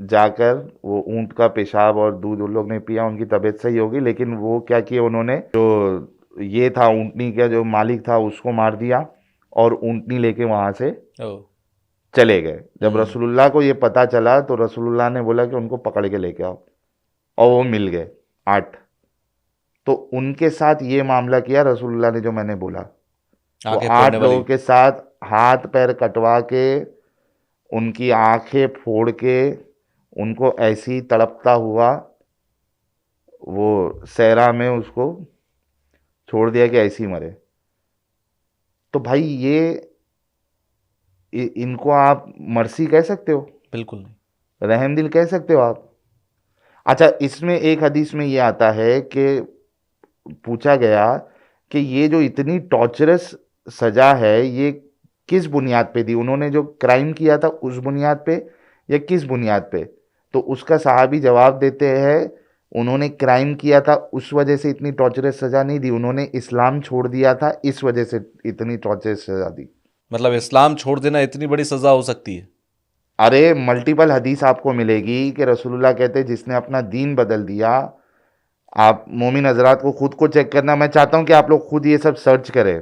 जाकर वो ऊँट का पेशाब और दूध उन लोग ने पिया, उनकी तबीयत सही होगी। लेकिन वो क्या किया उन्होंने, जो ये था ऊँटनी का जो मालिक था उसको मार दिया और ऊँटनी लेके वहाँ से चले गए। जब रसूलुल्लाह को ये पता चला तो रसूलुल्लाह ने बोला कि उनको पकड़ के लेके आओ, और वो मिल गए 8। तो उनके साथ ये मामला किया रसूलुल्लाह ने जो मैंने बोला, वो 8 लोगों के साथ हाथ पैर कटवा के, उनकी आंखें फोड़ के, उनको ऐसी तड़पता हुआ वो सहरा में उसको छोड़ दिया कि ऐसी मरे। तो भाई ये इनको आप मर्सी कह सकते हो? बिल्कुल नहीं। रहमदिल कह सकते हो आप? अच्छा, इसमें एक हदीस में ये आता है कि पूछा गया कि ये जो इतनी टॉर्चरस सजा है ये किस बुनियाद पे दी, उन्होंने जो क्राइम किया था उस बुनियाद पे या किस बुनियाद पे? तो उसका सहाबी जवाब देते हैं उन्होंने क्राइम किया था उस वजह से इतनी टॉर्चरस सजा नहीं दी, उन्होंने इस्लाम छोड़ दिया था इस वजह से इतनी टॉर्चरस सजा दी। मतलब इस्लाम छोड़ देना इतनी बड़ी सजा हो सकती है? अरे मल्टीपल हदीस आपको मिलेगी कि रसूलुल्लाह कहते हैं जिसने अपना दीन बदल दिया। आप मोमिन हजरात को खुद को चेक करना, मैं चाहता हूं कि आप लोग खुद ये सब सर्च करें,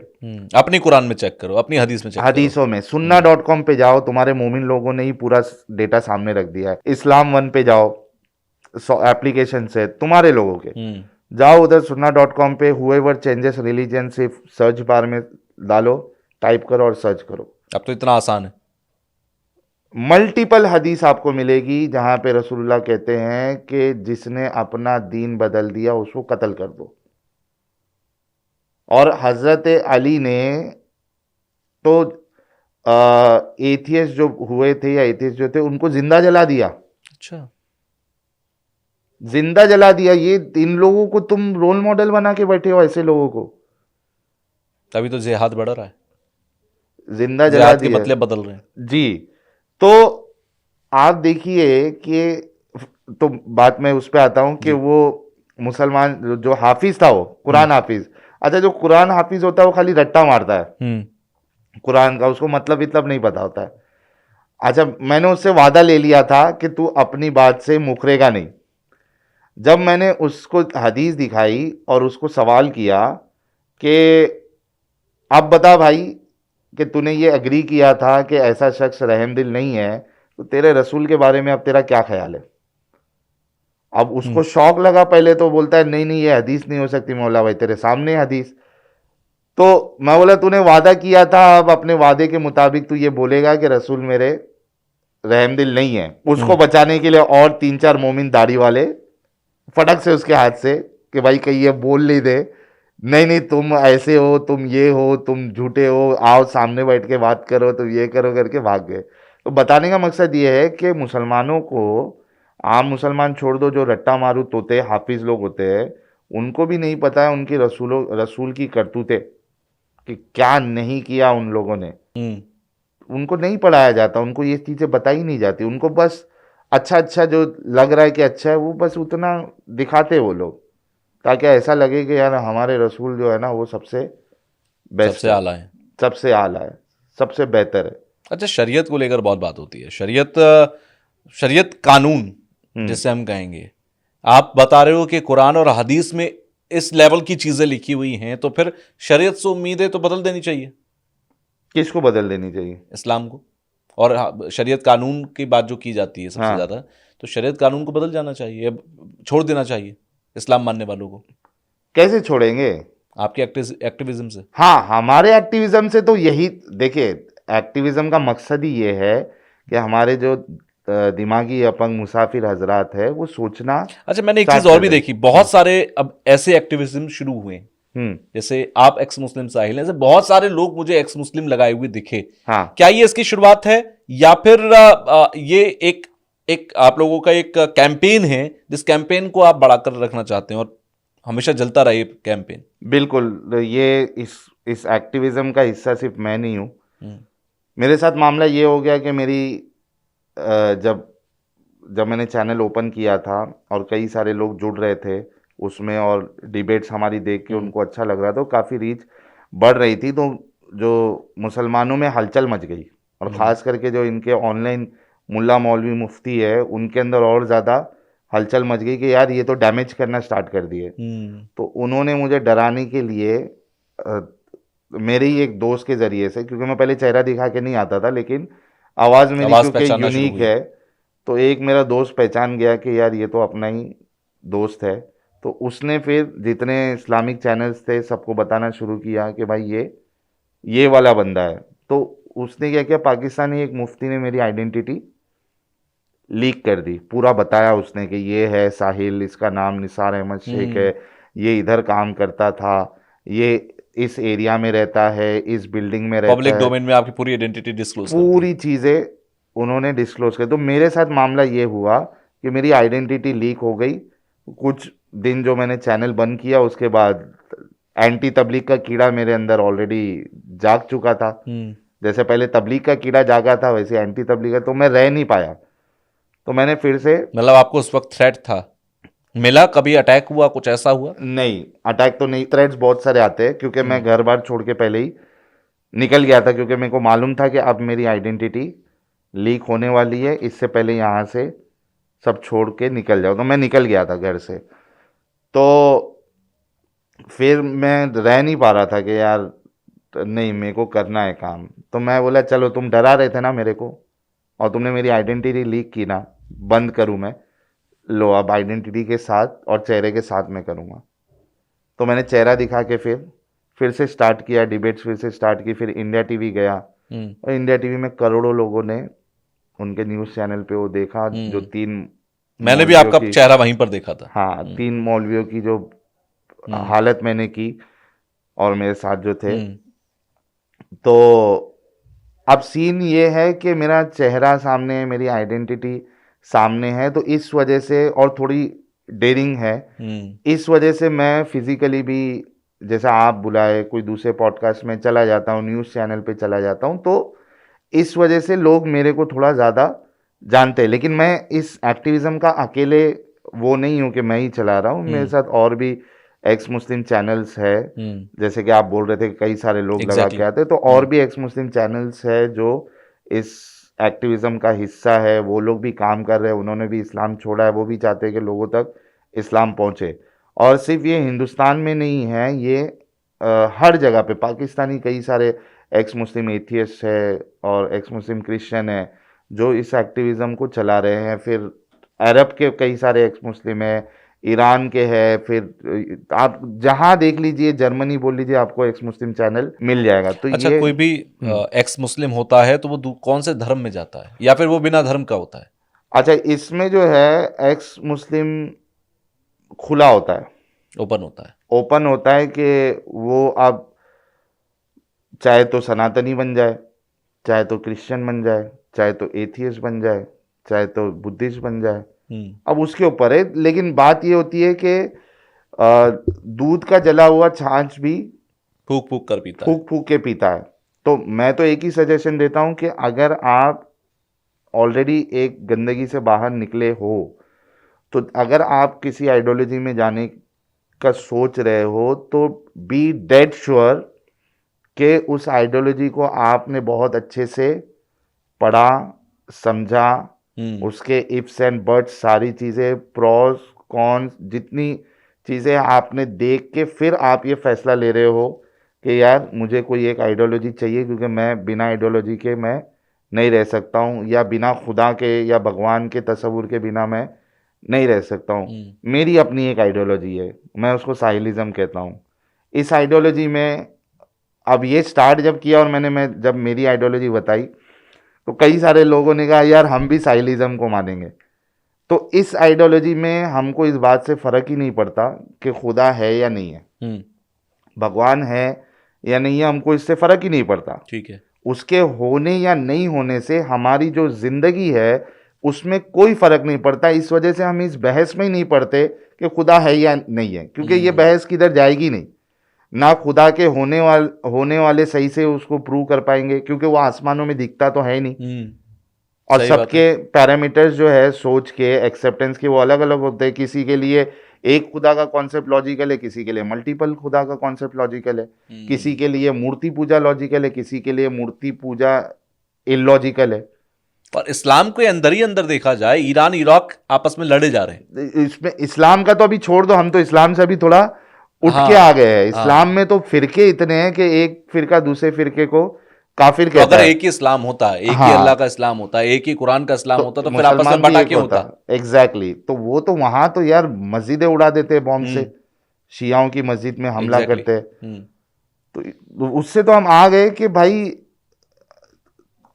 अपनी कुरान में चेक करो, अपनी हदीस में चेक करो। हदीसों में sunnah.com पे जाओ, तुम्हारे मोमिन लोगों ने ही पूरा डेटा सामने रख दिया है। इस्लाम वन पे जाओ, एप्लीकेशन से तुम्हारे लोगों के, जाओ उधर sunnah.com पे whoever changes religion से सर्च बार में डालो, टाइप करो और सर्च करो। अब तो इतना आसान है। मल्टीपल हदीस आपको मिलेगी जहां पे रसूलुल्लाह कहते हैं कि जिसने अपना दीन बदल दिया उसको कत्ल कर दो। और हजरत अली ने तो एथियस्ट जो हुए थे या एथियस्ट जो थे उनको जिंदा जला दिया। अच्छा, जिंदा जला दिया। ये इन लोगों को तुम रोल मॉडल बना के बैठे हो, ऐसे लोगों को। तभी तो जिहाद बढ़ रहा है, जिंदा जला जिहाद के दिया मतलब बदल रहे हैं जी। तो आप देखिए कि, तो बात मैं उस पर आता हूं कि वो मुसलमान जो हाफिज था वो कुरान हाफिज, अच्छा जो कुरान हाफिज होता है वो खाली रट्टा मारता है कुरान का, उसको मतलब नहीं पता होता है। अच्छा, मैंने उससे वादा ले लिया था कि तू अपनी बात से मुकरेगा नहीं। जब मैंने उसको हदीस दिखाई और उसको सवाल किया कि अब बता भाई कि तूने ये एग्री किया था कि ऐसा शख्स रहमदिल नहीं है, तो तेरे रसूल के बारे में अब तेरा क्या ख्याल है? अब उसको शौक लगा पहले, तो बोलता है नहीं नहीं ये हदीस नहीं हो सकती मौला भाई, तेरे सामने हदीस। तो मैं बोला तूने वादा किया था, अब अपने वादे के मुताबिक तू ये बोलेगा कि रसूल मेरे रहमदिल नहीं है, उसको बचाने के लिए और 3-4 मोमिन दाढ़ी वाले फटक से उसके हाथ से कि भाई कहीं ये बोल नहीं दे, नहीं नहीं तुम ऐसे हो, तुम ये हो, तुम झूठे हो, आओ सामने बैठ के बात करो, तुम ये करो करके भाग गए। तो बताने का मकसद ये है कि मुसलमानों को, आम मुसलमान छोड़ दो, जो रट्टा मारू तोते हाफिज लोग होते हैं, उनको भी नहीं पता है उनकी रसूल की करतूतें कि क्या नहीं किया उन लोगों ने। उनको नहीं पढ़ाया जाता, उनको ये चीज़ें बताई नहीं जाती, उनको बस अच्छा अच्छा जो लग रहा है कि अच्छा है वो बस उतना दिखाते वो लोग, ताकि ऐसा लगे कि यार हमारे रसूल जो है ना वो सबसे बेस्ट सबसे है, आला है। सबसे आला है, सबसे बेहतर है। अच्छा, शरीयत को लेकर बहुत बात होती है। शरीयत शरीयत कानून जिसे हम कहेंगे, आप बता रहे हो कि कुरान और हदीस में इस लेवल की चीजें लिखी हुई हैं, तो फिर शरीयत से उम्मीदें तो बदल देनी चाहिए किसको बदल देनी चाहिए? इस्लाम को। और शरीयत कानून की बात जो की जाती है सबसे हाँ, ज्यादा, तो शरीयत कानून को बदल जाना चाहिए, अब छोड़ देना चाहिए इस्लाम मानने वालों को, कैसे छोड़ेंगे? आपके एक्टिविज्म से। हाँ, हमारे एक्टिविज्म से तो यही, देखिए एक्टिविज्म का मकसद ही ये है कि हमारे जो दिमागी अपंग मुसाफिर हजरात है वो सोचना अच्छा, मैंने एक स्टार्ट चीज और कर भी दें। देखी, बहुत सारे अब ऐसे एक्टिविज्म शुरू हुए हैं, हम्म। जैसे आप एक्स मुस्लिम साहिल हैं, ऐसे बहुत सारे लोग मुझे एक्स मुस्लिम लगाए हुए दिखे। हाँ, क्या ये इसकी शुरुआत है, या फिर ये एक एक आप लोगों का एक कैंपेन है जिस कैंपेन को आप बढ़ाकर रखना चाहते हैं और हमेशा जलता रहे कैंपेन? बिल्कुल, ये इस एक्टिविज्म का हिस्सा सिर्फ मैं नहीं हूँ। हम्म। मेरे साथ मामला ये हो गया कि मेरी जब जब मैंने चैनल ओपन किया था और कई सारे लोग जुड़ रहे थे उसमें, और डिबेट्स हमारी देख के उनको अच्छा लग रहा था, तो काफ़ी रीच बढ़ रही थी, तो जो मुसलमानों में हलचल मच गई, और ख़ास करके जो इनके ऑनलाइन मुल्ला मौलवी मुफ्ती है उनके अंदर और ज़्यादा हलचल मच गई कि यार ये तो डैमेज करना स्टार्ट कर दिए। तो उन्होंने मुझे डराने के लिए मेरे ही एक दोस्त के ज़रिए से, क्योंकि मैं पहले चेहरा दिखा के नहीं आता था, लेकिन आवाज़ मेरी आवाज क्योंकि पहचानना शुरू यूनिक हुई। है, तो एक मेरा दोस्त पहचान गया कि यार ये तो अपना ही दोस्त है। तो उसने फिर जितने इस्लामिक चैनल्स थे सबको बताना शुरू किया कि भाई ये वाला बंदा है। तो उसने क्या किया, पाकिस्तानी एक मुफ्ती ने मेरी आइडेंटिटी लीक कर दी, पूरा बताया उसने कि ये है साहिल, इसका नाम निसार अहमद शेख है, ये इधर काम करता था, ये इस एरिया में रहता है, इस बिल्डिंग में रहता पब्लिक है, डोमेन में आपकी पूरी आइडेंटिटी डिस्क्लोज कर दी। पूरी चीज़ें उन्होंने डिस्क्लोज कर। तो मेरे साथ मामला ये हुआ कि मेरी आइडेंटिटी लीक हो गई। कुछ दिन जो मैंने चैनल बंद किया उसके बाद एंटी तबलीग का कीड़ा मेरे अंदर ऑलरेडी जाग चुका था। जैसे पहले तबलीग का कीड़ा जागा था वैसे एंटी तबलीग का, तो मैं रह नहीं पाया, तो मैंने फिर से, मतलब आपको उस वक्त थ्रेट था, मिला, कभी अटैक हुआ, कुछ ऐसा हुआ? नहीं अटैक तो नहीं, थ्रेट्स बहुत सारे आते हैं, क्योंकि मैं घर बार छोड़ के पहले ही निकल गया था, क्योंकि मेरे को मालूम था कि अब मेरी आइडेंटिटी लीक होने वाली है, इससे पहले यहाँ से सब छोड़ के निकल जाओ, तो मैं निकल गया था घर से। तो फिर मैं रह नहीं पा रहा था कि यार नहीं मेरे को करना है काम, तो मैं बोला चलो तुम डरा रहे थे ना मेरे को, और तुमने मेरी आइडेंटिटी लीक की ना, बंद करूँ मैं, लो अब आइडेंटिटी के साथ और चेहरे के साथ मैं करूँगा। तो मैंने चेहरा दिखा के फिर से स्टार्ट किया, डिबेट्स फिर से स्टार्ट की, फिर इंडिया टीवी गया, और इंडिया टीवी में करोड़ों लोगों ने उनके न्यूज़ चैनल पे वो देखा, जो 3 मैंने भी मौलवियों आपका की, चेहरा वहीं पर देखा था। हाँ 3 मौलवियों की जो हालत मैंने की और मेरे साथ जो थे। तो अब सीन ये है कि मेरा चेहरा सामने है, मेरी आइडेंटिटी सामने है, तो इस वजह से, और थोड़ी डेयरिंग है, इस वजह से मैं फिजिकली भी, जैसा आप बुलाए कोई दूसरे पॉडकास्ट में चला जाता हूँ, न्यूज़ चैनल पे चला जाता हूँ, तो इस वजह से लोग मेरे को थोड़ा ज़्यादा जानते हैं। लेकिन मैं इस एक्टिविज़्म का अकेले वो नहीं हूँ कि मैं ही चला रहा हूँ, मेरे साथ और भी एक्स मुस्लिम चैनल्स है, जैसे कि आप बोल रहे थे कि कई सारे लोग लगा एग्जैक्टली। के आते, तो और भी एक्स मुस्लिम चैनल्स है जो इस एक्टिविज़्म का हिस्सा है, वो लोग भी काम कर रहे हैं, उन्होंने भी इस्लाम छोड़ा है, वो भी चाहते हैं कि लोगों तक इस्लाम पहुँचे। और सिर्फ ये हिंदुस्तान में नहीं है, ये हर जगह पे पाकिस्तानी कई सारे एक्स मुस्लिम एथियस्ट है और एक्स मुस्लिम क्रिश्चियन है जो इस एक्टिविज़्म को चला रहे हैं। फिर अरब के कई सारे एक्स मुस्लिम है, ईरान के है, फिर आप जहां देख लीजिए, जर्मनी बोल लीजिए, आपको एक्स मुस्लिम चैनल मिल जाएगा। तो अच्छा, ये कोई भी एक्स मुस्लिम होता है तो वो कौन से धर्म में जाता है, या फिर वो बिना धर्म का होता है? अच्छा, इसमें जो है एक्स मुस्लिम खुला होता है, ओपन होता है। ओपन होता है कि वो अब चाहे तो सनातनी बन जाए, चाहे तो क्रिश्चियन बन जाए, चाहे तो एथियस्ट बन जाए, चाहे तो बुद्धिस्ट बन जाए, अब उसके ऊपर है। लेकिन बात ये होती है कि दूध का जला हुआ छाछ भी फूक फूक कर पीता है। फूक फूक के पीता है। तो मैं तो एक ही सजेशन देता हूं कि अगर आप ऑलरेडी एक गंदगी से बाहर निकले हो, तो अगर आप किसी आइडियोलॉजी में जाने का सोच रहे हो, तो बी डेड श्योर कि उस आइडियोलॉजी को आपने बहुत अच्छे से पढ़ा, समझा, उसके इफ्स एंड बट्स, सारी चीज़ें, प्रोस कॉन्स, जितनी चीज़ें आपने देख के फिर आप ये फैसला ले रहे हो कि यार मुझे कोई एक आइडियोलॉजी चाहिए, क्योंकि मैं बिना आइडियोलॉजी के मैं नहीं रह सकता हूँ, या बिना खुदा के या भगवान के तस्वुर के बिना मैं नहीं रह सकता हूँ। मेरी अपनी एक आइडियोलॉजी है, मैं उसको साहिलिज्म कहता हूँ। इस आइडियोलॉजी में अब ये स्टार्ट जब किया और मैं जब मेरी आइडियोलॉजी बताई, तो कई सारे लोगों ने कहा यार हम भी साहिलिज्म को मानेंगे। तो इस आइडियोलॉजी में हमको इस बात से फ़र्क ही नहीं पड़ता कि खुदा है या नहीं है, भगवान है या नहीं है, हमको इससे फ़र्क ही नहीं पड़ता। ठीक है। उसके होने या नहीं होने से हमारी जो ज़िंदगी है उसमें कोई फ़र्क नहीं पड़ता। इस वजह से हम इस बहस में ही नहीं पड़ते कि खुदा है या नहीं है, क्योंकि ये बहस किधर जाएगी नहीं। ना खुदा के होने वाले सही से उसको प्रूव कर पाएंगे, क्योंकि वो आसमानों में दिखता तो है नहीं। और सही बात है। सबके पैरामीटर्स जो है सोच के, एक्सेप्टेंस के, वो अलग अलग होते हैं। किसी के लिए एक खुदा का कॉन्सेप्ट लॉजिकल है, किसी के लिए मल्टीपल खुदा का कॉन्सेप्ट लॉजिकल है, किसी के लिए मूर्ति पूजा लॉजिकल है, किसी के लिए मूर्ति पूजा इलॉजिकल है। और इस्लाम के अंदर ही अंदर देखा जाए, ईरान इराक आपस में लड़े जा रहे हैं। इसमें इस्लाम का तो अभी छोड़ दो, हम तो इस्लाम से अभी थोड़ा उठ हाँ, के आ गए हैं। हाँ। इस्लाम में तो फिरके इतने हैं कि एक फिरका दूसरे फिरके को काफिर तो कहता अगर है। एक ही इस्लाम होता, एक ही हाँ, अल्लाह का इस्लाम होता, एक ही कुरान का इस्लाम होता, तो फिर आपस में मुसलमान भी बटा एक क्यों होता। होता? एग्जैक्टली तो वो तो वहां तो यार मस्जिदें उड़ा देते हैं बॉम्ब से, हम्म। शियाओं की मस्जिद में हमला एग्जैक्टली। करते हैं। तो उससे तो हम आ गए कि भाई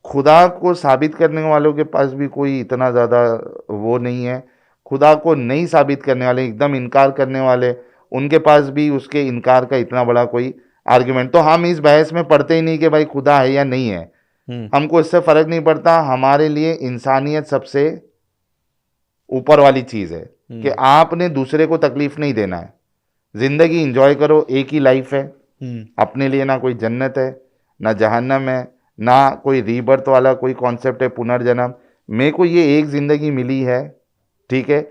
खुदा को साबित करने वालों के पास भी कोई इतना ज़्यादा वो नहीं है। खुदा को नहीं साबित करने वाले, एकदम इनकार करने वाले, उनके पास भी उसके इनकार का इतना बड़ा कोई आर्ग्यूमेंट। तो हम इस बहस में पड़ते ही नहीं कि भाई खुदा है या नहीं है, हमको इससे फ़र्क नहीं पड़ता। हमारे लिए इंसानियत सबसे ऊपर वाली चीज़ है कि आपने दूसरे को तकलीफ नहीं देना है। ज़िंदगी इंजॉय करो, एक ही लाइफ है, अपने लिए ना कोई जन्नत है ना जहन्नम है, ना कोई रीबर्थ वाला कोई कॉन्सेप्ट है, पुनर्जन्म। मेरे को ये एक ज़िंदगी मिली है, ठीक है,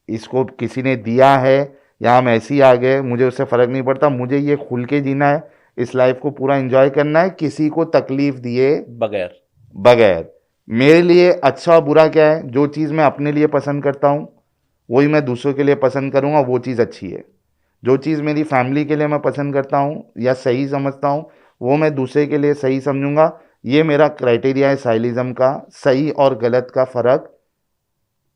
इसको किसी ने दिया है या हम ऐसे ही आ गए, मुझे उससे फ़र्क नहीं पड़ता। मुझे ये खुल के जीना है, इस लाइफ को पूरा एंजॉय करना है, किसी को तकलीफ दिए बगैर। बगैर। मेरे लिए अच्छा और बुरा क्या है, जो चीज़ मैं अपने लिए पसंद करता हूँ वही मैं दूसरों के लिए पसंद करूँगा, वो चीज़ अच्छी है। जो चीज़ मेरी फैमिली के लिए मैं पसंद करता हूँ या सही समझता हूँ, वो मैं दूसरे के लिए सही समझूंगा। ये मेरा क्राइटेरिया है साइलिज्म का, सही और गलत का फ़र्क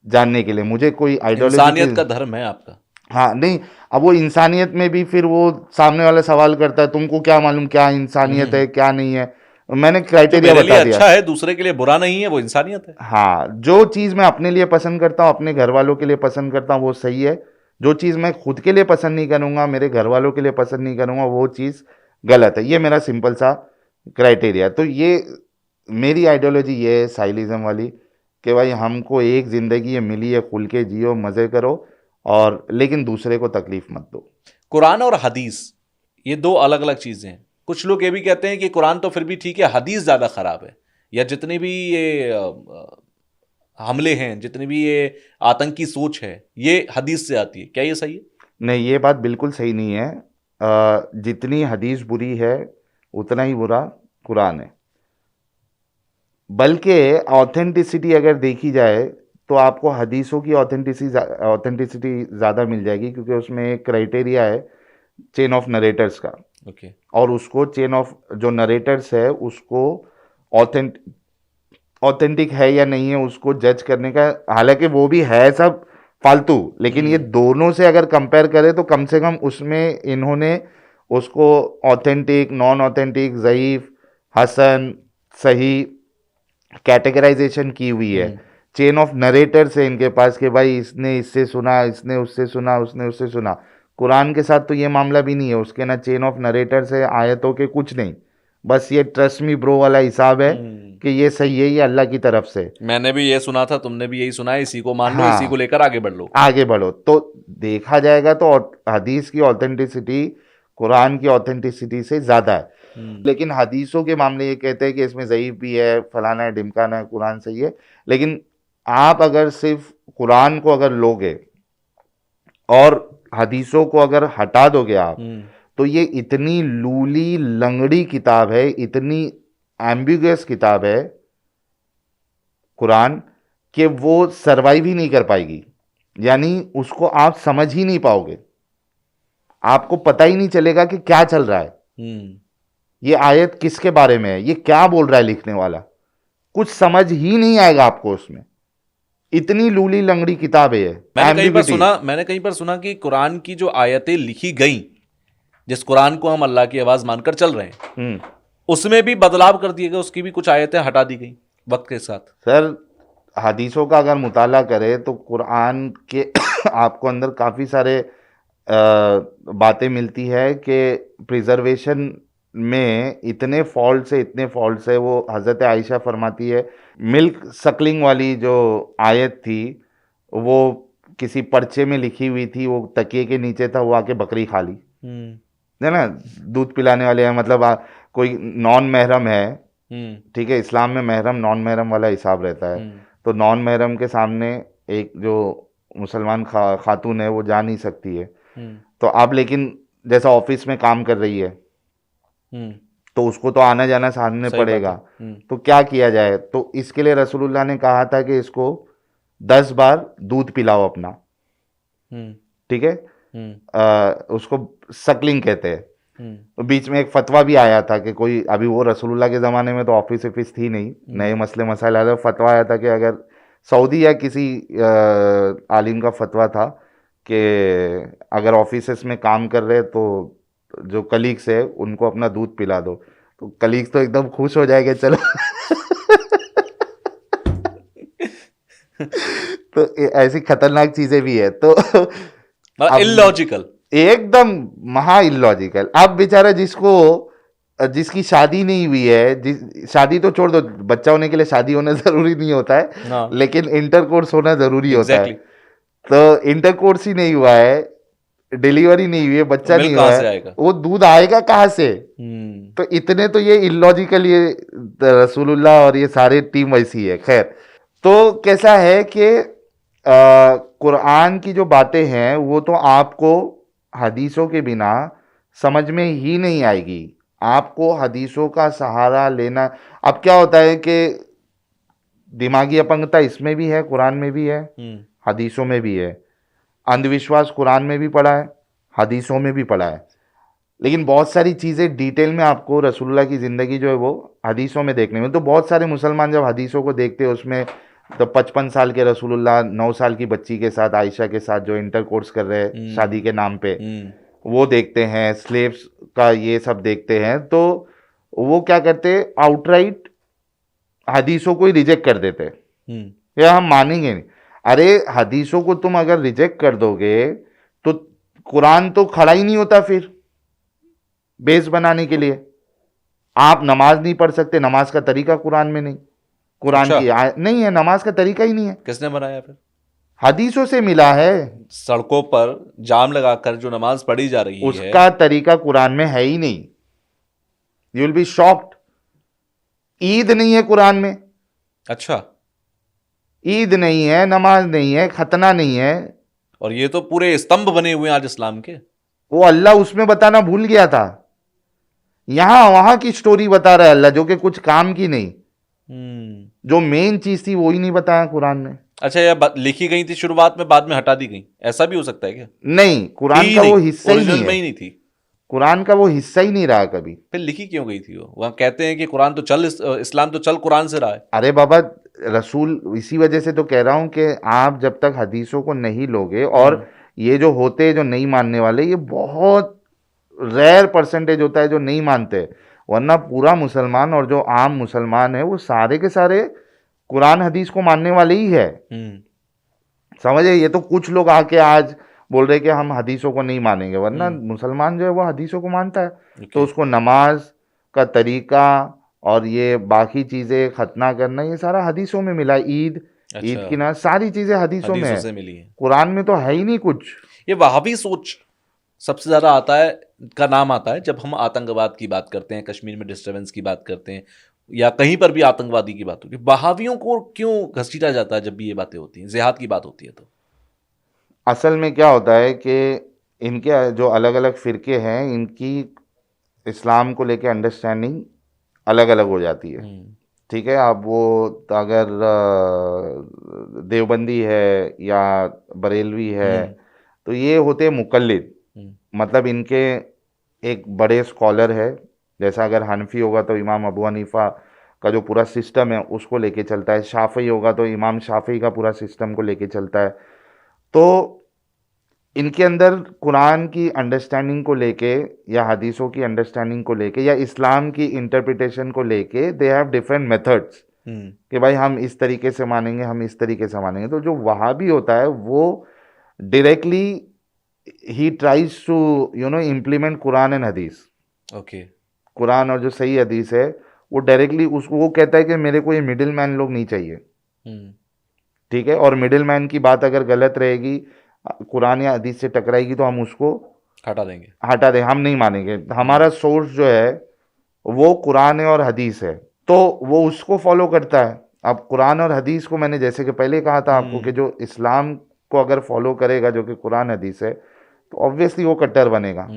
जानने के लिए। मुझे कोई आइडियोलॉजी की, इंसानियत का धर्म है आपका। हाँ नहीं, अब वो इंसानियत में भी फिर वो सामने वाला सवाल करता है तुमको क्या मालूम क्या इंसानियत है क्या नहीं है। मैंने जो क्राइटेरिया मेरे लिए बता दिया। अच्छा है दूसरे के लिए बुरा नहीं है, वो इंसानियत है। हाँ, जो चीज़ मैं अपने लिए पसंद करता हूँ, अपने घर वालों के लिए पसंद करता हूँ, वो सही है। जो चीज़ मैं खुद के लिए पसंद नहीं करूँगा, मेरे घर वालों के लिए पसंद नहीं करूँगा, वो चीज़ गलत है। ये मेरा सिंपल सा क्राइटेरिया। तो ये मेरी आइडियोलॉजी ये है साइलिज्म वाली, कि भाई हमको एक ज़िंदगी ये मिली है, खुल के जियो, मज़े करो, और लेकिन दूसरे को तकलीफ मत दो। कुरान और हदीस ये दो अलग अलग चीजें हैं। कुछ लोग ये भी कहते हैं कि कुरान तो फिर भी ठीक है, हदीस ज्यादा खराब है, या जितने भी ये हमले हैं, जितनी भी ये आतंकी सोच है, ये हदीस से आती है। क्या ये सही है? नहीं, ये बात बिल्कुल सही नहीं है। जितनी हदीस बुरी है उतना ही बुरा कुरान है। बल्कि ऑथेंटिसिटी अगर देखी जाए तो आपको हदीसों की ऑथेंटिसिटी ज़्यादा मिल जाएगी, क्योंकि उसमें एक क्राइटेरिया है चेन ऑफ नरेटर्स का। ओके। और उसको चेन ऑफ जो नरेटर्स है उसको ऑथेंटिक है या नहीं है उसको जज करने का, हालांकि वो भी है सब फालतू। लेकिन ये दोनों से अगर कंपेयर करें तो कम से कम उसमें इन्होंने उसको ऑथेंटिक, नॉन ऑथेंटिक, ज़ईफ, हसन, सही कैटेगराइजेशन की हुई है। चेन ऑफ नरेटर्स है इनके पास कि भाई इसने इससे सुना, इसने उससे सुना, उसने उससे सुना। कुरान के साथ तो ये मामला भी नहीं है, उसके ना चेन ऑफ नरेटर्स है आयतों के, कुछ नहीं। बस ये ट्रस्ट मी ब्रो वाला हिसाब है कि ये सही है, ये अल्लाह की तरफ से। मैंने भी ये सुना था, तुमने भी यही सुना है, इसी को मान लो, इसी को हाँ, लेकर आगे बढ़ लो। आगे बढ़ो। तो देखा जाएगा तो हदीस की ऑथेंटिसिटी कुरान की ऑथेंटिसिटी से ज़्यादा है। लेकिन हदीसों के मामले ये कहते हैं कि इसमें ज़ईफ भी है, फलाना है, ढिमकाना है, कुरान सही है। लेकिन आप अगर सिर्फ कुरान को अगर लोगे और हदीसों को अगर हटा दोगे आप, तो ये इतनी लूली लंगड़ी किताब है, इतनी एम्बिगुअस किताब है कुरान, कि वो सरवाइव ही नहीं कर पाएगी। यानी उसको आप समझ ही नहीं पाओगे, आपको पता ही नहीं चलेगा कि क्या चल रहा है, ये आयत किसके बारे में है, ये क्या बोल रहा है लिखने वाला, कुछ समझ ही नहीं आएगा आपको उसमें। इतनी लूली लंगड़ी किताब है ये। मैंने कहीं पर सुना कि कुरान की जो आयतें लिखी गई, जिस कुरान को हम अल्लाह की आवाज मानकर चल रहे हैं, उसमें भी बदलाव कर दिए गए, उसकी भी कुछ आयतें हटा दी गई वक्त के साथ। सर, हदीसों का अगर मुताला करें तो कुरान के आपको अंदर काफ़ी सारे बातें मिलती है कि प्रिजर्वेशन में इतने फॉल्ट है। वो हज़रत आयशा फरमाती है, मिल्क सकलिंग वाली जो आयत थी वो किसी पर्चे में लिखी हुई थी, वो तकिए के नीचे था, वो आके बकरी खा ली, है ना। दूध पिलाने वाले हैं, मतलब कोई नॉन महरम है, ठीक है, इस्लाम में महरम नॉन महरम वाला हिसाब रहता है। तो नॉन महरम के सामने एक जो मुसलमान खातून है वो जा नहीं सकती है। तो आप, लेकिन जैसा ऑफिस में काम कर रही है तो उसको तो आना जाना सामने पड़ेगा। तो क्या किया जाए, तो इसके लिए रसूलुल्लाह ने कहा था कि इसको 10 बार दूध पिलाओ अपना, ठीक है। उसको सकलिंग कहते हैं। तो बीच में एक फतवा भी आया था कि कोई, अभी वो रसूलुल्लाह के ज़माने में तो ऑफिस थी नहीं, नए मसले मसाइल आए थे, फतवा आया था कि अगर सऊदी या किसी आलिम का फतवा था कि अगर ऑफिस में काम कर रहे तो जो कलीग्स है उनको अपना दूध पिला दो। तो कलीग्स तो एकदम खुश हो जाएंगे, चलो तो ऐसी खतरनाक चीज़ें भी है। तो इलॉजिकल, एकदम महा इलॉजिकल। अब बेचारा जिसकी शादी नहीं हुई है, शादी तो छोड़ दो, बच्चा होने के लिए शादी होना जरूरी नहीं होता है, लेकिन इंटरकोर्स होना जरूरी होता है। तो इंटरकोर्स ही नहीं हुआ है, डिलीवरी नहीं हुई है, बच्चा नहीं हुआ है, वो दूध आएगा कहाँ से? तो इतने तो ये इलॉजिकल, ये रसूलुल्लाह और ये सारे टीम वैसी है। खैर, तो कैसा है कि कुरान की जो बातें हैं वो तो आपको हदीसों के बिना समझ में ही नहीं आएगी, आपको हदीसों का सहारा लेना। अब क्या होता है कि दिमागी अपंगता इसमें भी है, कुरान में भी है, हदीसों में भी है। अंधविश्वास कुरान में भी पड़ा है, हदीसों में भी पड़ा है। लेकिन बहुत सारी चीज़ें डिटेल में आपको रसूलुल्लाह की ज़िंदगी जो है वो हदीसों में देखने में। तो बहुत सारे मुसलमान जब हदीसों को देखते हैं, उसमें तो 55 साल के रसूलुल्लाह 9 साल की बच्ची के साथ, आयशा के साथ जो इंटरकोर्स कर रहे हैं शादी के नाम पे, वो देखते हैं, स्लेव्स का ये सब देखते हैं। तो वो क्या करते, आउटराइट हदीसों को ही रिजेक्ट कर देते, या हम मानेंगे नहीं। अरे हदीसों को तुम अगर रिजेक्ट कर दोगे तो कुरान तो खड़ा ही नहीं होता फिर बेस बनाने के लिए। आप नमाज नहीं पढ़ सकते, नमाज का तरीका कुरान में नहीं, कुरान की नहीं है, नमाज का तरीका ही नहीं है। किसने बनाया फिर? हदीसों से मिला है। सड़कों पर जाम लगाकर जो नमाज पढ़ी जा रही है, उसका तरीका कुरान में है ही नहीं। You will be shocked. Eid नहीं है कुरान में। अच्छा, ईद नहीं है, नमाज नहीं है, खतना नहीं है। और ये तो पूरे स्तंभ बने हुए हैं आज इस्लाम के। वो अल्लाह उसमें बताना भूल गया था, यहां वहां की स्टोरी बता रहा है अल्लाह, जो कि कुछ काम की नहीं। जो मेन चीज थी वो ही नहीं बताया कुरान में। अच्छा, यह लिखी गई थी शुरुआत में, बाद में हटा दी गई, ऐसा भी हो सकता है क्या? नहीं, कुरान का वो हिस्सा ही नहीं थी। कुरान का वो हिस्सा ही नहीं रहा कभी। फिर लिखी क्यों गई थी वो? वहां कहते हैं कि कुरान तो चल, इस्लाम तो चल कुरान से रहा है। अरे बाबा, रसूल, इसी वजह से तो कह रहा हूँ कि आप जब तक हदीसों को नहीं लोगे, और ये जो होते जो नहीं मानने वाले, ये बहुत रेयर परसेंटेज होता है जो नहीं मानते, वरना पूरा मुसलमान और जो आम मुसलमान है वो सारे के सारे कुरान हदीस को मानने वाले ही है। समझे? ये तो कुछ लोग आके आज बोल रहे कि हम हदीसों को नहीं मानेंगे, वरना मुसलमान जो है वो हदीसों को मानता है। तो उसको नमाज का तरीका और ये बाकी चीज़ें, खतना करना, ये सारा हदीसों में मिला। ईद अच्छा, की ना सारी चीज़ें हदीसों में हदीसों है, से मिली है। कुरान में तो है ही नहीं कुछ। ये वहाबी सोच सबसे ज्यादा आता है, का नाम आता है जब हम आतंकवाद की बात करते हैं, कश्मीर में डिस्टरबेंस की बात करते हैं, या कहीं पर भी आतंकवादी की बात होती है। वहाबियों को क्यों घसीटा जाता है जब भी ये बातें होती हैं, जिहाद की बात होती है तो? असल में क्या होता है कि इनके जो अलग अलग फ़िरके हैं, इनकी इस्लाम को लेके अंडरस्टैंडिंग अलग अलग हो जाती है। ठीक है, अब वो अगर देवबंदी है या बरेलवी है, तो ये होते हैं मुकल्लिद, मतलब इनके एक बड़े स्कॉलर है। जैसा अगर हनफी होगा तो इमाम अबू हनीफा का जो पूरा सिस्टम है उसको लेके चलता है, शाफी होगा तो इमाम शाफी का पूरा सिस्टम को लेके चलता है। तो इनके अंदर कुरान की अंडरस्टैंडिंग को लेके या हदीसों की अंडरस्टैंडिंग को लेके या इस्लाम की इंटरप्रिटेशन को लेके दे हैव डिफरेंट मेथड्स, कि भाई हम इस तरीके से मानेंगे, हम इस तरीके से मानेंगे। तो जो वहाबी होता है वो डायरेक्टली ही ट्राइज टू इम्प्लीमेंट कुरान एंड हदीस। ओके। कुरान और जो सही हदीस है वो डायरेक्टली उसको, वो कहता है कि मेरे को ये मिडिल मैन लोग नहीं चाहिए। ठीक है, और मिडिल मैन की बात अगर गलत रहेगी, कुरान या हदीस से टकराएगी, तो हम उसको हटा देंगे। हटा दें, हम नहीं मानेंगे। हमारा सोर्स जो है वो कुरान है और हदीस है, तो वो उसको फॉलो करता है। अब कुरान और हदीस को मैंने जैसे कि पहले कहा था आपको कि जो इस्लाम को अगर फॉलो करेगा जो कि कुरान हदीस है, तो ऑब्वियसली वो कट्टर बनेगा।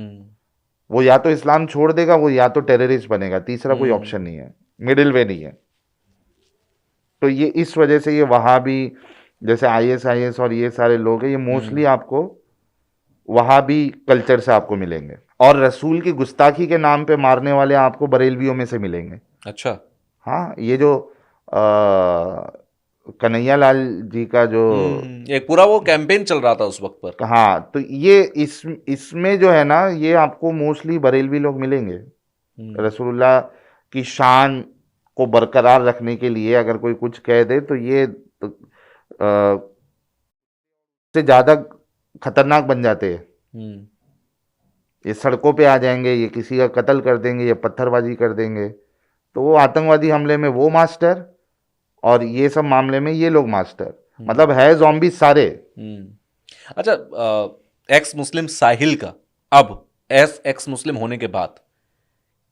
वो या तो इस्लाम छोड़ देगा, वो या तो टेररिस्ट बनेगा, तीसरा कोई ऑप्शन नहीं है, मिडिल वे नहीं है। तो ये इस वजह से ये वहाबी, जैसे आईएस और ये सारे लोग हैं, ये मोस्टली आपको वहाबी कल्चर से आपको मिलेंगे। और रसूल की गुस्ताखी के नाम पे मारने वाले आपको बरेलवियों में से मिलेंगे। अच्छा। हाँ, ये जो कन्हैया लाल जी का जो एक पूरा वो कैंपेन चल रहा था उस वक्त पर। हाँ, तो ये इसमें जो है ना, ये आपको मोस्टली बरेलवी लोग मिलेंगे। रसूलुल्लाह की शान को बरकरार रखने के लिए अगर कोई कुछ कह दे तो ये से ज़्यादा खतरनाक बन जाते हैं। ये सड़कों पे आ जाएंगे, ये किसी का कत्ल कर देंगे, ये पत्थरबाजी कर देंगे। तो वो आतंकवादी हमले में वो मास्टर, और ये सब मामले में ये लोग मास्टर, मतलब है ज़ॉम्बी सारे। अच्छा, एक्स मुस्लिम साहिल का अब एक्स मुस्लिम होने के बाद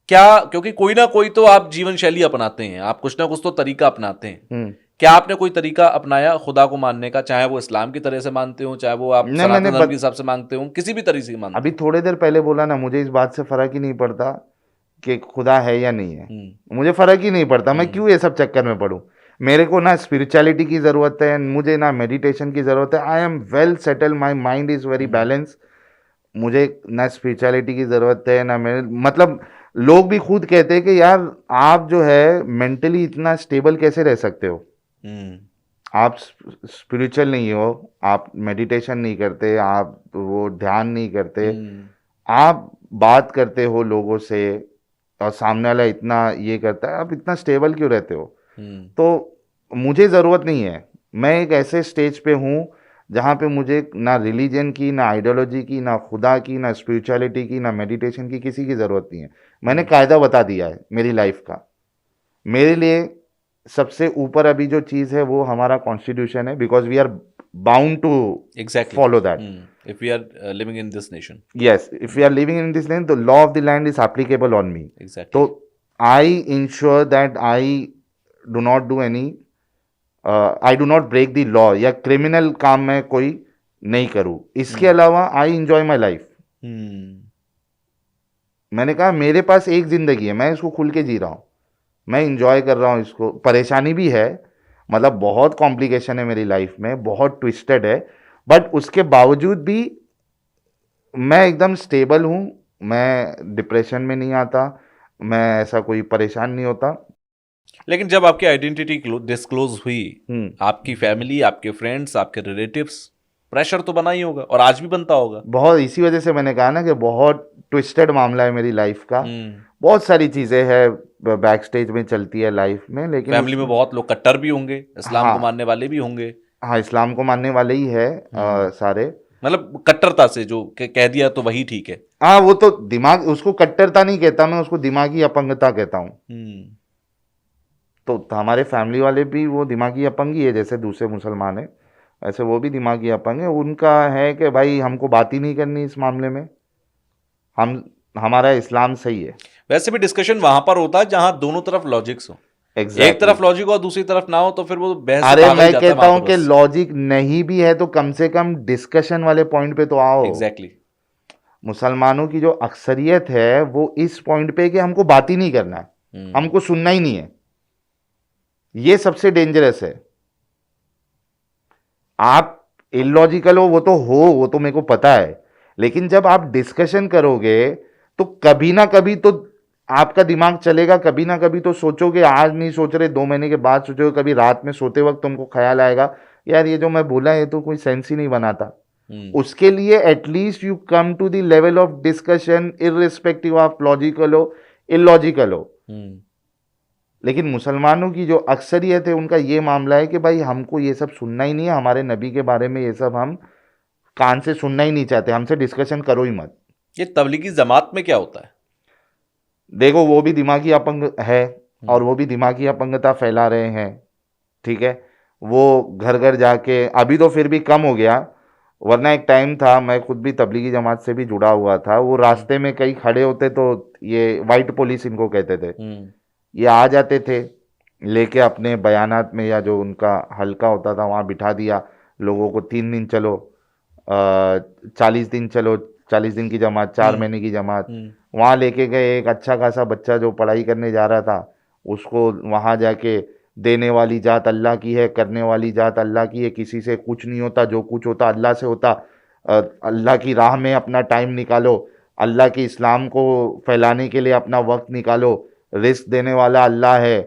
क्या, क्योंकि कोई ना कोई तो आप जीवन शैली अपनाते हैं, आप कुछ ना कुछ तो तरीका अपनाते हैं, क्या आपने कोई तरीका अपनाया खुदा को मानने का? चाहे वो इस्लाम की तरह से मानते हो, चाहे वो आप सनातन धर्म के हिसाब से मानते हो, किसी भी तरह से मानते हो। अभी थोड़ी देर पहले बोला ना, मुझे इस बात से फर्क ही नहीं पड़ता कि खुदा है या नहीं है। मुझे फर्क ही नहीं पड़ता, मैं क्यों ये सब चक्कर में पड़ूं। मेरे को ना स्पिरिचुअलिटी की ज़रूरत है, मुझे ना मेडिटेशन की ज़रूरत है। I am well settle, my mind is very balance. मुझे ना स्पिरिचुअलिटी की ज़रूरत है ना मेरे, मतलब लोग भी खुद कहते हैं कि यार आप जो है मेंटली इतना स्टेबल कैसे रह सकते हो। आप स्पिरिचुअल नहीं हो, आप मेडिटेशन नहीं करते, आप वो ध्यान नहीं करते, आप बात करते हो लोगों से और सामने वाला इतना ये करता है, आप इतना स्टेबल क्यों रहते हो? तो मुझे ज़रूरत नहीं है। मैं एक ऐसे स्टेज पे हूँ जहाँ पे मुझे ना रिलीजन की, ना आइडियोलॉजी की, ना खुदा की, ना स्पिरिचुअलिटी की, ना मेडिटेशन की, किसी की ज़रूरत नहीं है। मैंने कायदा बता दिया है मेरी लाइफ का। मेरे लिए सबसे ऊपर अभी जो चीज़ है वो हमारा कॉन्स्टिट्यूशन है, because we are bound to follow that. If we are living in this nation. Yes, if we are living in this land, the law of the land is applicable on me. Exactly. तो I ensure that I do not do any, I do not break the law, या criminal काम मैं कोई नहीं करूँ। इसके अलावा I enjoy my life. मैंने कहा मेरे पास एक ज़िंदगी है, मैं इसको खुल के जी रहा हूँ, मैं इंजॉय कर रहा हूँ इसको। परेशानी भी है, मतलब बहुत कॉम्प्लिकेशन है मेरी लाइफ में, बहुत ट्विस्टेड है, बट उसके बावजूद भी मैं एकदम स्टेबल हूँ। मैं डिप्रेशन में नहीं आता, मैं ऐसा कोई परेशान नहीं होता। लेकिन जब आपकी आइडेंटिटी डिस्क्लोज हुई, हम्म। आपकी फैमिली, आपके फ्रेंड्स, आपके रिलेटिव्स, प्रेशर तो बना ही होगा और आज भी बनता होगा। बहुत, इसी वजह से मैंने कहा ना कि बहुत ट्विस्टेड मामला है मेरी लाइफ का। हम्म। बहुत सारी चीज़ें हैं बैक स्टेज में चलती है लाइफ में, लेकिन फैमिली में बहुत लोग कट्टर भी होंगे, इस्लाम को हाँ, मानने वाले भी होंगे। हाँ, इस्लाम को मानने वाले ही है सारे। मतलब कट्टरता से जो कह दिया तो वही ठीक है। हाँ, वो तो दिमाग, उसको कट्टरता नहीं कहता मैं, उसको दिमागी अपंगता कहता हूँ। हम्म। तो हमारे फैमिली वाले भी वो दिमागी अपंग ही है, जैसे दूसरे मुसलमान है ऐसे वो भी दिमागी अपंग है। उनका है कि भाई हमको बात ही नहीं करनी इस मामले में, हम हमारा इस्लाम सही है। वैसे भी डिस्कशन वहां पर होता है जहां दोनों तरफ लॉजिक्स हो। एक एग्जैक्टली तरफ लॉजिक हो और दूसरी तरफ ना हो, तो फिर वो बहस से अरे भागा ही मैं जाता है कहता वहां हूं पर कि बस। लॉजिक नहीं भी है तो कम से कम डिस्कशन वाले पॉइंट पे तो आओ। एग्जैक्टली। मुसलमानों की जो अक्सरियत है वो इस पॉइंट पे है कि हमको बात ही नहीं करना है, हम्म। हमको सुनना ही नहीं है। ये सबसे डेंजरस है। आप इलॉजिकल हो, वो तो मेरे को पता है, लेकिन जब आप डिस्कशन करोगे तो कभी ना कभी तो आपका दिमाग चलेगा, कभी ना कभी तो सोचोगे। आज नहीं सोच रहे, 2 महीने के बाद सोचोगे, कभी रात में सोते वक्त तुमको ख्याल आएगा यार ये जो मैं बोला ये तो कोई सेंस ही नहीं बनाता। हम्म। उसके लिए at least you come to the level of discussion, irrespective of logical हो इलॉजिकल हो। हम्म। लेकिन मुसलमानों की जो अक्सरियत है उनका ये मामला है कि भाई हमको ये सब सुनना ही नहीं है, हमारे नबी के बारे में ये सब हम कान से सुनना ही नहीं चाहते, हमसे डिस्कशन करो ही मत। ये तबलीगी जमात में क्या होता है? देखो वो भी दिमागी अपंग है और हम्म। वो भी दिमागी अपंगता फैला रहे हैं, ठीक है। वो घर घर जाके, अभी तो फिर भी कम हो गया, वरना एक टाइम था, मैं खुद भी तबलीगी जमात से भी जुड़ा हुआ था, वो रास्ते में कहीं खड़े होते तो ये वाइट पुलिस इनको कहते थे, हम्म। ये आ जाते थे लेके अपने बयानात में, या जो उनका हल्का होता था वहाँ बिठा दिया लोगों को, 3 दिन चलो, 40 दिन चलो, 40 दिन की जमात, 4 महीने की जमात। हम्म। वहाँ लेके गए, एक अच्छा खासा बच्चा जो पढ़ाई करने जा रहा था उसको वहाँ जाके, देने वाली जात अल्लाह की है, करने वाली जात अल्लाह की है, किसी से कुछ नहीं होता, जो कुछ होता अल्लाह से होता, अल्लाह की राह में अपना टाइम निकालो, अल्लाह के इस्लाम को फैलाने के लिए अपना वक्त निकालो, रिस्क देने वाला अल्लाह है।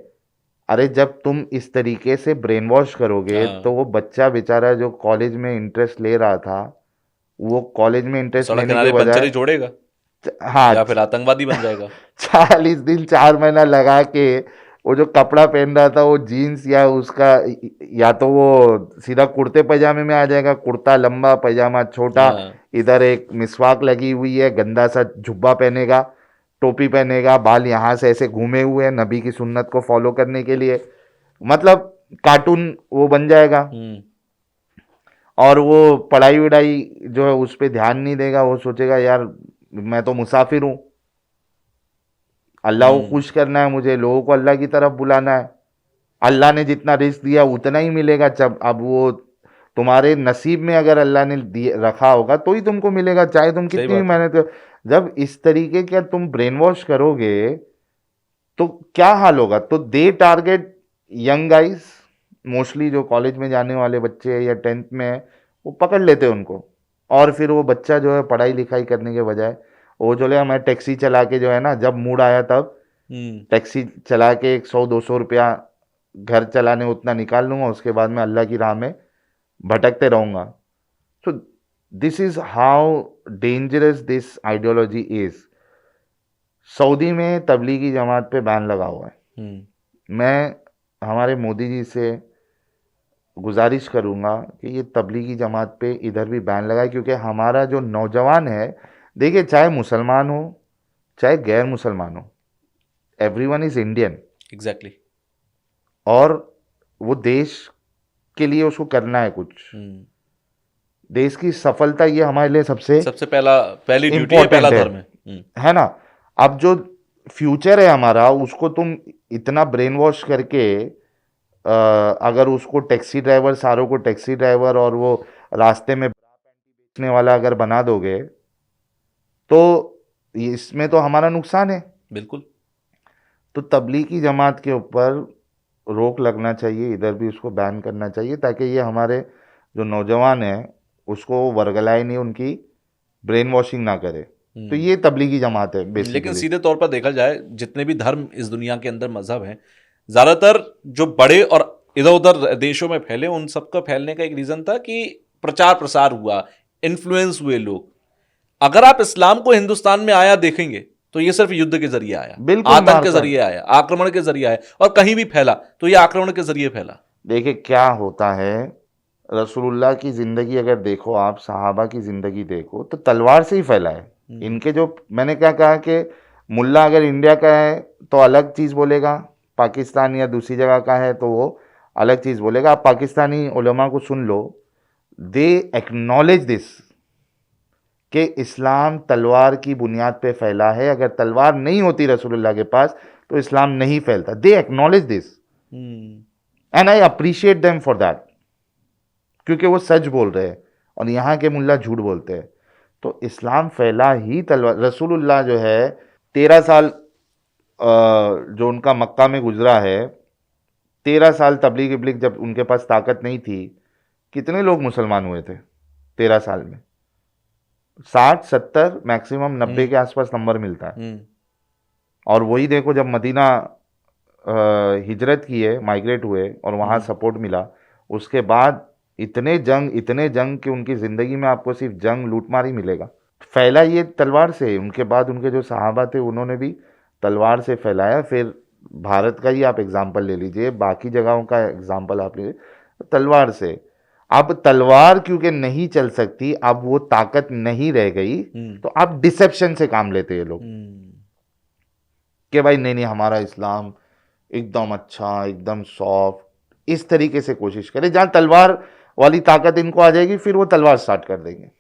अरे जब तुम इस तरीके से ब्रेन वॉश करोगे हाँ। तो वो बच्चा बेचारा जो कॉलेज में इंटरेस्ट ले रहा था, वो कॉलेज में इंटरेस्ट सड़क लेने के किनारे पंचर बजाय ही छोड़ेगा हाँ या फिर आतंकवादी बन जाएगा। 40 दिन 4 महीना लगा के वो जो कपड़ा पहन रहा था वो जीन्स, या उसका या तो वो सीधा कुर्ते पैजामे में आ जाएगा, कुर्ता लंबा पैजामा छोटा, हाँ। इधर एक मिसवाक लगी हुई है, गंदा सा जुब्बा पहनेगा, टोपी पहनेगा, बाल यहाँ से ऐसे घूमे हुए हैं नबी की सुन्नत को फॉलो करने के लिए, मतलब कार्टून वो बन जाएगा। हम्म। और वो पढ़ाई वढ़ाई जो है उस पर ध्यान नहीं देगा, वो सोचेगा यार मैं तो मुसाफिर हूँ, अल्लाह को हम्म। खुश करना है मुझे, लोगों को अल्लाह की तरफ बुलाना है, अल्लाह ने जितना रिस्क दिया उतना ही मिलेगा। जब अब वो तुम्हारे नसीब में अगर अल्लाह ने रखा होगा तो ही तुमको मिलेगा, चाहे तुम सही कितनी भी बात है। मेहनत करो। जब इस तरीके का तुम ब्रेन वॉश करोगे तो क्या हाल होगा। तो दे टारगेट यंग गाइस, मोस्टली जो कॉलेज में जाने वाले बच्चे हैं या 10th में है, वो पकड़ लेते हैं उनको, और फिर वो बच्चा जो है पढ़ाई लिखाई करने के बजाय वो जो है, मैं टैक्सी चला के जो है ना, जब मूड आया तब हम्म। टैक्सी चला के 100-200 रुपया घर चलाने उतना निकाल लूंगा, उसके बाद मैं अल्लाह की राह में भटकते रहूंगा। So this is how dangerous this ideology is. Saudi में तबलीगी जमात पे बैन लगा हुआ है। हम्म। मैं हमारे मोदी जी से गुजारिश करूंगा कि ये तबलीगी जमात पे इधर भी बैन लगाए, क्योंकि हमारा जो नौजवान है, देखिए चाहे मुसलमान हो चाहे गैर मुसलमान हो, एवरीवन इज इंडियन, एग्जैक्टली। और वो देश के लिए उसको करना है कुछ। हम्म। देश की सफलता ये हमारे लिए सबसे सबसे पहली ड्यूटी है, पहला इम्पोर्टेंट धर्म है। है ना। अब जो फ्यूचर है हमारा उसको तुम इतना ब्रेन वॉश करके, अगर उसको टैक्सी ड्राइवर, सारों को टैक्सी ड्राइवर और वो रास्ते में बेचने वाला अगर बना दोगे तो इसमें तो हमारा नुकसान है। बिल्कुल। तो तबलीगी जमात के ऊपर रोक लगना चाहिए, इधर भी उसको बैन करना चाहिए, ताकि ये हमारे जो नौजवान हैं उसको वर्गलाए नहीं, उनकी ब्रेन वॉशिंग ना करे। तो ये तबलीगी जमात है लेकिन बेसिकली। सीधे तौर पर देखा जाए, जितने भी धर्म इस दुनिया के अंदर, मजहब हैं, ज्यादातर जो बड़े और इधर उधर देशों में फैले उन सबका फैलने का एक रीजन था कि प्रचार प्रसार हुआ, इन्फ्लुएंस हुए लोग। अगर आप इस्लाम को हिंदुस्तान में आया देखेंगे तो ये सिर्फ युद्ध के जरिए आया, बिल्कुल आतंक के मारकाट। जरिए आया, आक्रमण के जरिए आया, और कहीं भी फैला तो ये आक्रमण के जरिए फैला। देखिए क्या होता है, रसूलुल्लाह की जिंदगी अगर देखो आप, सहाबा की जिंदगी देखो, तो तलवार से ही फैला है। इनके जो, मैंने क्या कहा कि मुल्ला अगर इंडिया का है तो अलग चीज़ बोलेगा, पाकिस्तान या दूसरी जगह का है तो वो अलग चीज़ बोलेगा। आप पाकिस्तानी उलमा को सुन लो, दे एक्नॉलेज दिस कि इस्लाम तलवार की बुनियाद पे फैला है। अगर तलवार नहीं होती रसूलुल्लाह के पास तो इस्लाम नहीं फैलता। They acknowledge this and I appreciate them for that, क्योंकि वो सच बोल रहे हैं और यहाँ के मुल्ला झूठ बोलते हैं। तो इस्लाम फैला ही तलवार। रसूलुल्लाह जो है 13 साल जो उनका मक्का में गुजरा है, 13 साल तबलीग इबलीग जब उनके पास ताकत नहीं थी, कितने लोग मुसलमान हुए थे 13 साल में? 60 70 मैक्सिमम 90 के आसपास नंबर मिलता है। और वही देखो जब मदीना हिजरत किए, माइग्रेट हुए और वहाँ सपोर्ट मिला, उसके बाद इतने जंग कि उनकी ज़िंदगी में आपको सिर्फ जंग लूटमार ही मिलेगा। फैला ये तलवार से। उनके बाद उनके जो सहाबा थे उन्होंने भी तलवार से फैलाया। फिर भारत का ही आप एग्जाम्पल ले लीजिए, बाकी जगहों का एग्जाम्पल आप ले लीजिए, तलवार से। अब तलवार क्योंकि नहीं चल सकती, अब वो ताकत नहीं रह गई, तो अब डिसेप्शन से काम लेते हैं लोग कि भाई नहीं नहीं हमारा इस्लाम एकदम अच्छा, एकदम सॉफ्ट, इस तरीके से कोशिश करें। जहां तलवार वाली ताकत इनको आ जाएगी फिर वो तलवार स्टार्ट कर देंगे।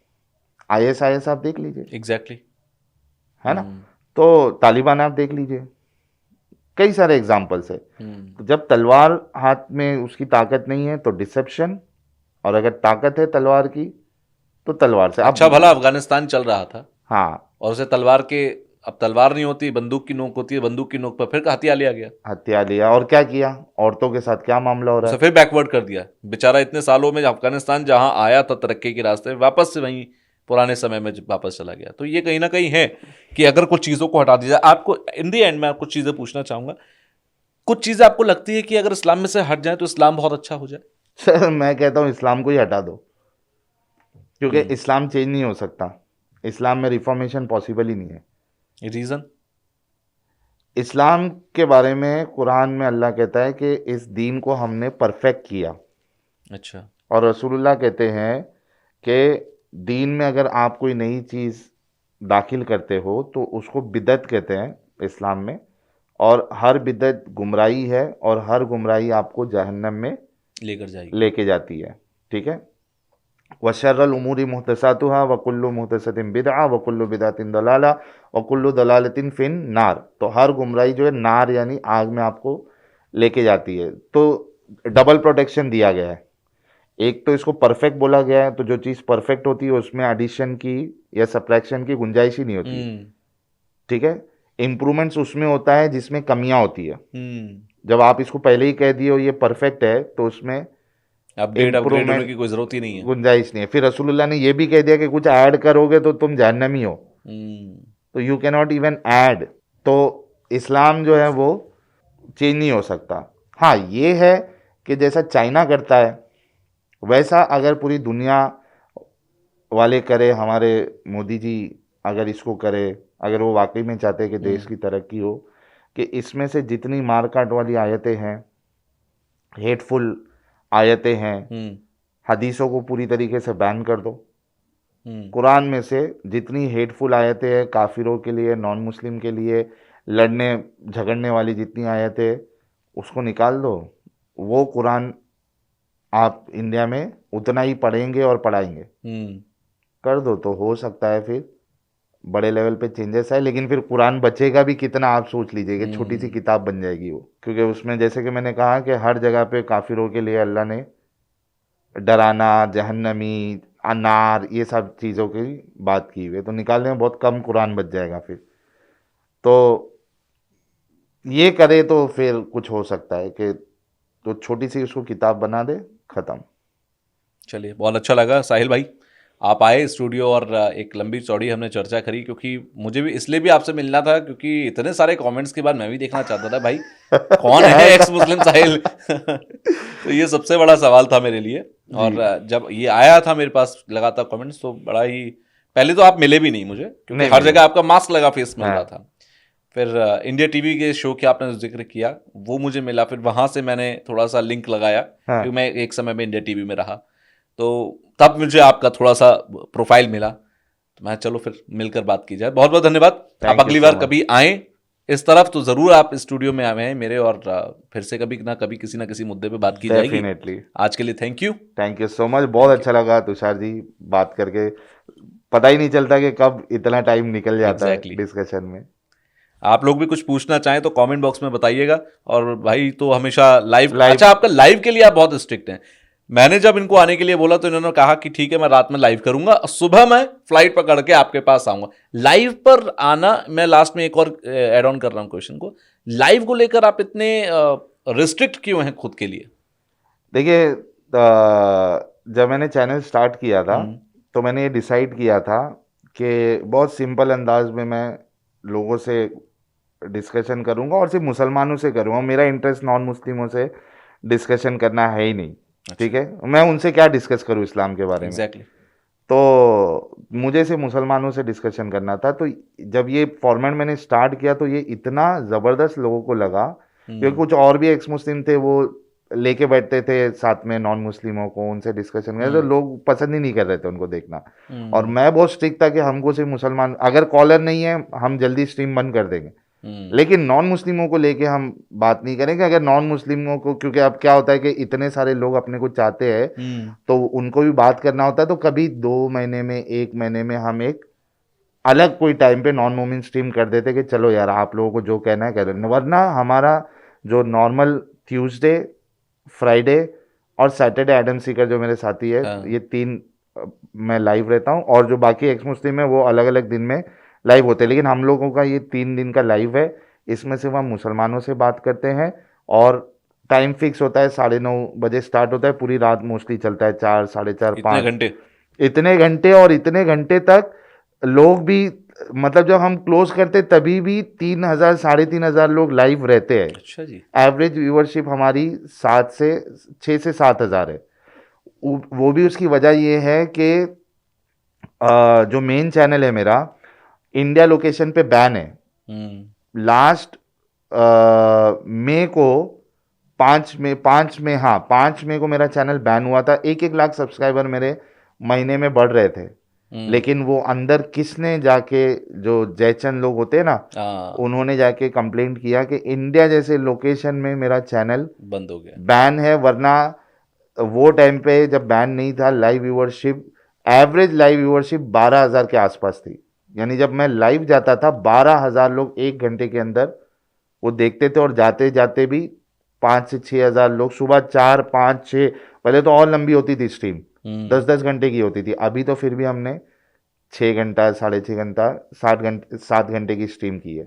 IS आप देख लीजिए, एग्जैक्टली, है ना? तो तालिबान आप देख लीजिए, कई सारे एग्जाम्पल्स है। तो जब तलवार हाथ में उसकी ताकत नहीं है तो डिसेप्शन, और अगर ताकत है तलवार की तो तलवार से। अच्छा भला अफगानिस्तान चल रहा था, हाँ, और उसे तलवार के, अब तलवार नहीं होती, बंदूक की नोक होती है, बंदूक की नोक पर फिर हथियार लिया गया, हथियार लिया। और क्या किया? औरतों के साथ क्या मामला हो रहा उसे है? फिर बैकवर्ड कर दिया बेचारा। इतने सालों में अफगानिस्तान जहां आया था तरक्की के रास्ते, वापस से वहीं पुराने समय में वापस चला गया। तो ये कहीं ना कहीं है कि अगर कुछ चीज़ों को हटा दिया जाए। आपको इन दी एंड में आप कुछ चीज़ें पूछना चाहूंगा, कुछ चीज़ें आपको लगती है कि अगर इस्लाम में से हट जाए तो इस्लाम बहुत अच्छा हो जाए? सर मैं कहता हूँ इस्लाम को ही हटा दो, क्योंकि इस्लाम चेंज नहीं हो सकता। इस्लाम में रिफॉर्मेशन पॉसिबल ही नहीं है। रीज़न? इस्लाम के बारे में कुरान में अल्लाह कहता है कि इस दीन को हमने परफेक्ट किया। अच्छा। और रसूलुल्लाह कहते हैं कि दीन में अगर आप कोई नई चीज़ दाखिल करते हो तो उसको बिदअत कहते हैं इस्लाम में, और हर बिदअत गुमराही है और हर गुमराही आपको जहन्नम में लेके जाती है। ठीक है? वशर्रल उमूरी मुहतसातुहा वकुल्लु मुहतसतिन बिदअ वकुल्लु बिदअतिन दलाला वकुल्लु दलालतिन फिन नार। तो हर गुमराही जो है नार यानी आग में आपको लेके जाती है। तो डबल प्रोटेक्शन दिया गया है। एक तो इसको परफेक्ट बोला गया है, तो जो चीज़ परफेक्ट होती है उसमें एडिशन की या सब्ट्रैक्शन की गुंजाइश ही नहीं होती। ठीक है? इम्प्रूवमेंट्स उसमें होता है जिसमें कमियां होती है। जब आप इसको पहले ही कह दिए हो ये परफेक्ट है तो उसमें अपग्रेड होने की कोई जरूरत ही नहीं है, गुंजाइश नहीं है। फिर रसूलुल्लाह ने ये भी कह दिया कि कुछ ऐड करोगे तो तुम जहन्नमी हो, तो you can not even add. तो इस्लाम जो है वो चेंज नहीं हो सकता। हाँ ये है कि जैसा चाइना करता है वैसा अगर पूरी दुनिया वाले करे, हमारे मोदी जी अगर इसको करे, अगर वो वाकई में चाहते हैं कि देश की तरक्की हो, कि इसमें से जितनी मारकाट वाली आयतें हैं, हेटफुल आयतें हैं, हदीसों को पूरी तरीके से बैन कर दो। कुरान में से जितनी हेटफुल आयतें हैं काफिरों के लिए, नॉन मुस्लिम के लिए, लड़ने झगड़ने वाली जितनी आयतें, उसको निकाल दो। वो कुरान आप इंडिया में उतना ही पढ़ेंगे और पढ़ाएंगे, कर दो तो हो सकता है फिर बड़े लेवल पे चेंजेस आए। लेकिन फिर कुरान बचेगा भी कितना, आप सोच लीजिए कि छोटी सी किताब बन जाएगी वो। क्योंकि उसमें जैसे कि मैंने कहा कि हर जगह पे काफिरों के लिए अल्लाह ने डराना, जहन्नमी, अनार, ये सब चीज़ों की बात की हुई है। तो निकालने में बहुत कम कुरान बच जाएगा फिर। तो ये करे तो फिर कुछ हो सकता है कि तो छोटी सी उसको किताब बना दे, ख़त्म। चलिए बहुत अच्छा लगा साहिल भाई, आप आए स्टूडियो और एक लंबी चौड़ी हमने चर्चा करी, क्योंकि मुझे भी इसलिए भी आपसे मिलना था क्योंकि इतने सारे कमेंट्स के बाद मैं भी देखना चाहता था भाई कौन है एक्स मुस्लिम साहिल। तो ये सबसे बड़ा सवाल था मेरे लिए। और जब ये आया था मेरे पास लगातार कमेंट्स, तो बड़ा ही, पहले तो आप मिले भी नहीं मुझे क्योंकि नहीं हर मिले। जगह आपका मास्क लगा फेस मिल हाँ। रहा था। फिर इंडिया टीवी के शो के आपने जिक्र किया, वो मुझे मिला, फिर वहां से मैंने थोड़ा सा लिंक लगाया हाँ। क्योंकि मैं एक समय में इंडिया टीवी में रहा, तो तब मुझे आपका थोड़ा सा प्रोफाइल मिला, तो मैं चलो फिर मिलकर बात की जाए। बहुत बहुत धन्यवाद। आप Thank you अगली so बार much. कभी आए इस तरफ तो जरूर आप स्टूडियो में आए हैं मेरे, और फिर से कभी ना कभी किसी ना किसी मुद्दे पे बात की जाएगी। डेफिनेटली। आज के लिए thank you. Thank you so much, बहुत अच्छा लगा तुषार जी बात करके, पता ही नहीं चलता कि कब इतना टाइम निकल जाता है Exactly. डिस्कशन में। आप लोग भी कुछ पूछना चाहें तो कमेंट बॉक्स में बताइएगा। और भाई तो हमेशा लाइव, Live- अच्छा आपका लाइव के लिए आप बहुत स्ट्रिक्ट हैं। मैंने जब इनको आने के लिए बोला तो इन्होंने कहा कि ठीक है मैं रात में लाइव करूंगा, सुबह मैं फ्लाइट पकड़ के आपके पास आऊंगा। लाइव पर आना, मैं लास्ट में एक और ऐड ऑन कर रहा हूं क्वेश्चन को, लाइव को लेकर आप इतने रिस्ट्रिक्ट क्यों हैं खुद के लिए? देखिए, जब मैंने चैनल स्टार्ट किया था तो मैंने ये डिसाइड किया था कि बहुत सिंपल अंदाज में मैं लोगों से डिस्कशन करूंगा और सिर्फ मुसलमानों से करूंगा। मेरा इंटरेस्ट नॉन मुस्लिमों से डिस्कशन करना है ही नहीं। ठीक है, मैं उनसे क्या डिस्कस करूं इस्लाम के बारे में। एग्जैक्टली। तो मुझे सिर्फ मुसलमानों से डिस्कशन करना था। तो जब ये फॉर्मेट मैंने स्टार्ट किया तो ये इतना ज़बरदस्त लोगों को लगा, क्योंकि कुछ और भी एक्स मुस्लिम थे, वो लेके बैठते थे साथ में नॉन मुस्लिमों को, उनसे डिस्कशन करते, तो लोग पसंद ही नहीं कर रहे थे उनको देखना। और मैं बहुत स्ट्रिक्ट था कि हमको सिर्फ मुसलमान, अगर कॉलर नहीं है हम जल्दी स्ट्रीम बंद कर देंगे, लेकिन नॉन मुस्लिमों को लेके हम बात नहीं करेंगे। अगर नॉन मुस्लिमों को, क्योंकि अब क्या होता है कि इतने सारे लोग अपने को चाहते हैं तो उनको भी बात करना होता है, तो कभी 2 महीने में 1 महीने में हम एक अलग कोई टाइम पे नॉन मोमिन स्ट्रीम कर देते कि चलो यार आप लोगों को जो कहना है कह लो। वरना हमारा जो नॉर्मल ट्यूसडे, फ्राइडे और सैटरडे एडम सीकर जो मेरे साथी है, ये 3 मैं लाइव रहता हूँ, और जो बाकी एक्स मुस्लिम है वो अलग अलग दिन में लाइव होते हैं। लेकिन हम लोगों का ये 3 दिन का लाइव है, इसमें सिर्फ हम मुसलमानों से बात करते हैं, और टाइम फिक्स होता है 9:30 बजे स्टार्ट होता है, पूरी रात मोस्टली चलता है, 4, 4:30, 5 घंटे, इतने घंटे। और इतने घंटे तक लोग भी, मतलब जब हम क्लोज करते तभी भी 3,000 3,500 लोग लाइव रहते हैं। अच्छा जी। एवरेज व्यूअरशिप हमारी 6 से 7,000 है। वो भी उसकी वजह ये है कि जो मेन चैनल है मेरा, इंडिया लोकेशन पे बैन है। लास्ट मई को 5 मई को मेरा चैनल बैन हुआ था। 1-1 लाख सब्सक्राइबर मेरे महीने में बढ़ रहे थे, लेकिन वो अंदर किसने जाके, जो जयचंद लोग होते हैं ना, उन्होंने जाके कंप्लेंट किया कि इंडिया जैसे लोकेशन में मेरा चैनल बंद हो गया, बैन है। वरना वो टाइम पे जब बैन नहीं था, live viewership, average live viewership 12,000 के आसपास थी। यानी जब मैं लाइव जाता था 12,000 लोग 1 घंटे के अंदर वो देखते थे, और जाते जाते भी 5 से 6,000 लोग, सुबह 4, 5, 6, पहले तो और लंबी होती थी स्ट्रीम, 10-10 घंटे की होती थी। अभी तो फिर भी हमने 6 घंटा, 6.5 घंटा, 7 घंटे की स्ट्रीम की है।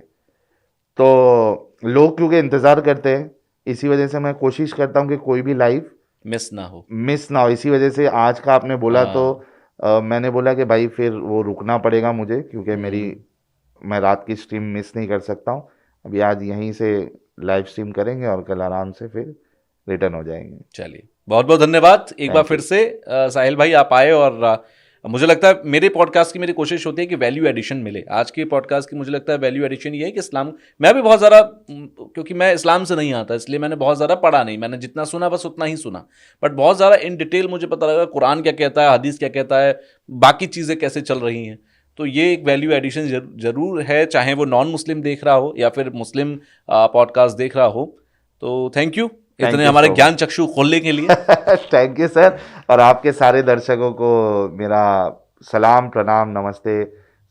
तो लोग क्योंकि इंतज़ार करते हैं, इसी वजह से मैं कोशिश करता हूँ कि कोई भी लाइव मिस ना हो। इसी वजह से आज का आपने बोला तो मैंने बोला कि भाई फिर वो रुकना पड़ेगा मुझे, क्योंकि मैं रात की स्ट्रीम मिस नहीं कर सकता हूँ। अभी आज यहीं से लाइव स्ट्रीम करेंगे और कल आराम से फिर रिटर्न हो जाएंगे। चलिए, बहुत बहुत धन्यवाद एक बार फिर से साहिल भाई, आप आए। और मुझे लगता है मेरे पॉडकास्ट की मेरी कोशिश होती है कि वैल्यू एडिशन मिले। आज के पॉडकास्ट की मुझे लगता है वैल्यू एडिशन ये है कि इस्लाम, मैं भी बहुत ज़्यादा, क्योंकि मैं इस्लाम से नहीं आता इसलिए मैंने बहुत ज़्यादा पढ़ा नहीं, मैंने जितना सुना बस उतना ही सुना, बट बहुत ज़्यादा इन डिटेल मुझे पता लगा कुरान क्या कहता है, हदीस क्या कहता है, बाकी चीज़ें कैसे चल रही हैं। तो ये एक वैल्यू एडिशन जरूर है, चाहे वो नॉन मुस्लिम देख रहा हो या फिर मुस्लिम पॉडकास्ट देख रहा हो। तो थैंक यू इतने हमारे ज्ञान चक्षु खोलने के लिए। थैंक यू सर, और आपके सारे दर्शकों को मेरा सलाम, प्रणाम, नमस्ते,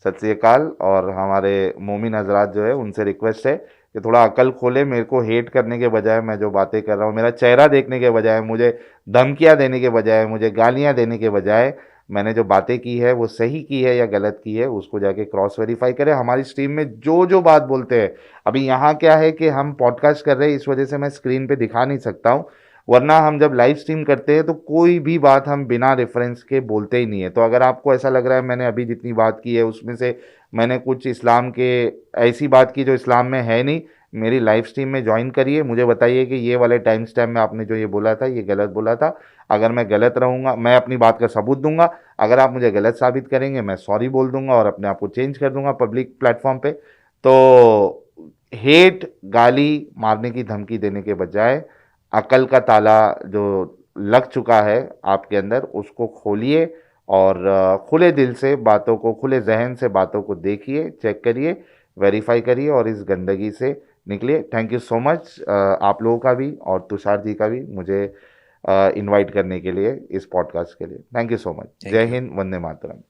सत श्री अकाल। और हमारे मोमिन हजरात जो है उनसे रिक्वेस्ट है कि थोड़ा अकल खोले, मेरे को हेट करने के बजाय, मैं जो बातें कर रहा हूँ, मेरा चेहरा देखने के बजाय, मुझे धमकियाँ देने के बजाय, मुझे गालियाँ देने के बजाय, मैंने जो बातें की है वो सही की है या गलत की है, उसको जाके क्रॉस वेरीफाई करें। हमारी स्ट्रीम में जो बात बोलते हैं, अभी यहाँ क्या है कि हम पॉडकास्ट कर रहे हैं, इस वजह से मैं स्क्रीन पे दिखा नहीं सकता हूँ, वरना हम जब लाइव स्ट्रीम करते हैं तो कोई भी बात हम बिना रेफरेंस के बोलते ही नहीं है। तो अगर आपको ऐसा लग रहा है मैंने अभी जितनी बात की है उसमें से मैंने कुछ इस्लाम के ऐसी बात की जो इस्लाम में है नहीं, मेरी लाइव स्ट्रीम में ज्वाइन करिए, मुझे बताइए कि ये वाले टाइम स्टैम्प में आपने जो ये बोला था ये गलत बोला था। अगर मैं गलत रहूँगा मैं अपनी बात का सबूत दूंगा, अगर आप मुझे गलत साबित करेंगे मैं सॉरी बोल दूंगा और अपने आप को चेंज कर दूंगा पब्लिक प्लेटफॉर्म पे। तो हेट गाली मारने की धमकी देने के बजाय अकल का ताला जो लग चुका है आपके अंदर उसको खोलिए और खुले दिल से बातों को, खुले जहन से बातों को देखिए, चेक करिए, वेरीफाई करिए और इस गंदगी से निकलिए। थैंक यू सो मच आप लोगों का भी और तुषार जी का भी मुझे इनवाइट करने के लिए इस पॉडकास्ट के लिए। Thank you so much. Thank जय you. हिंद, वंदे मातरम।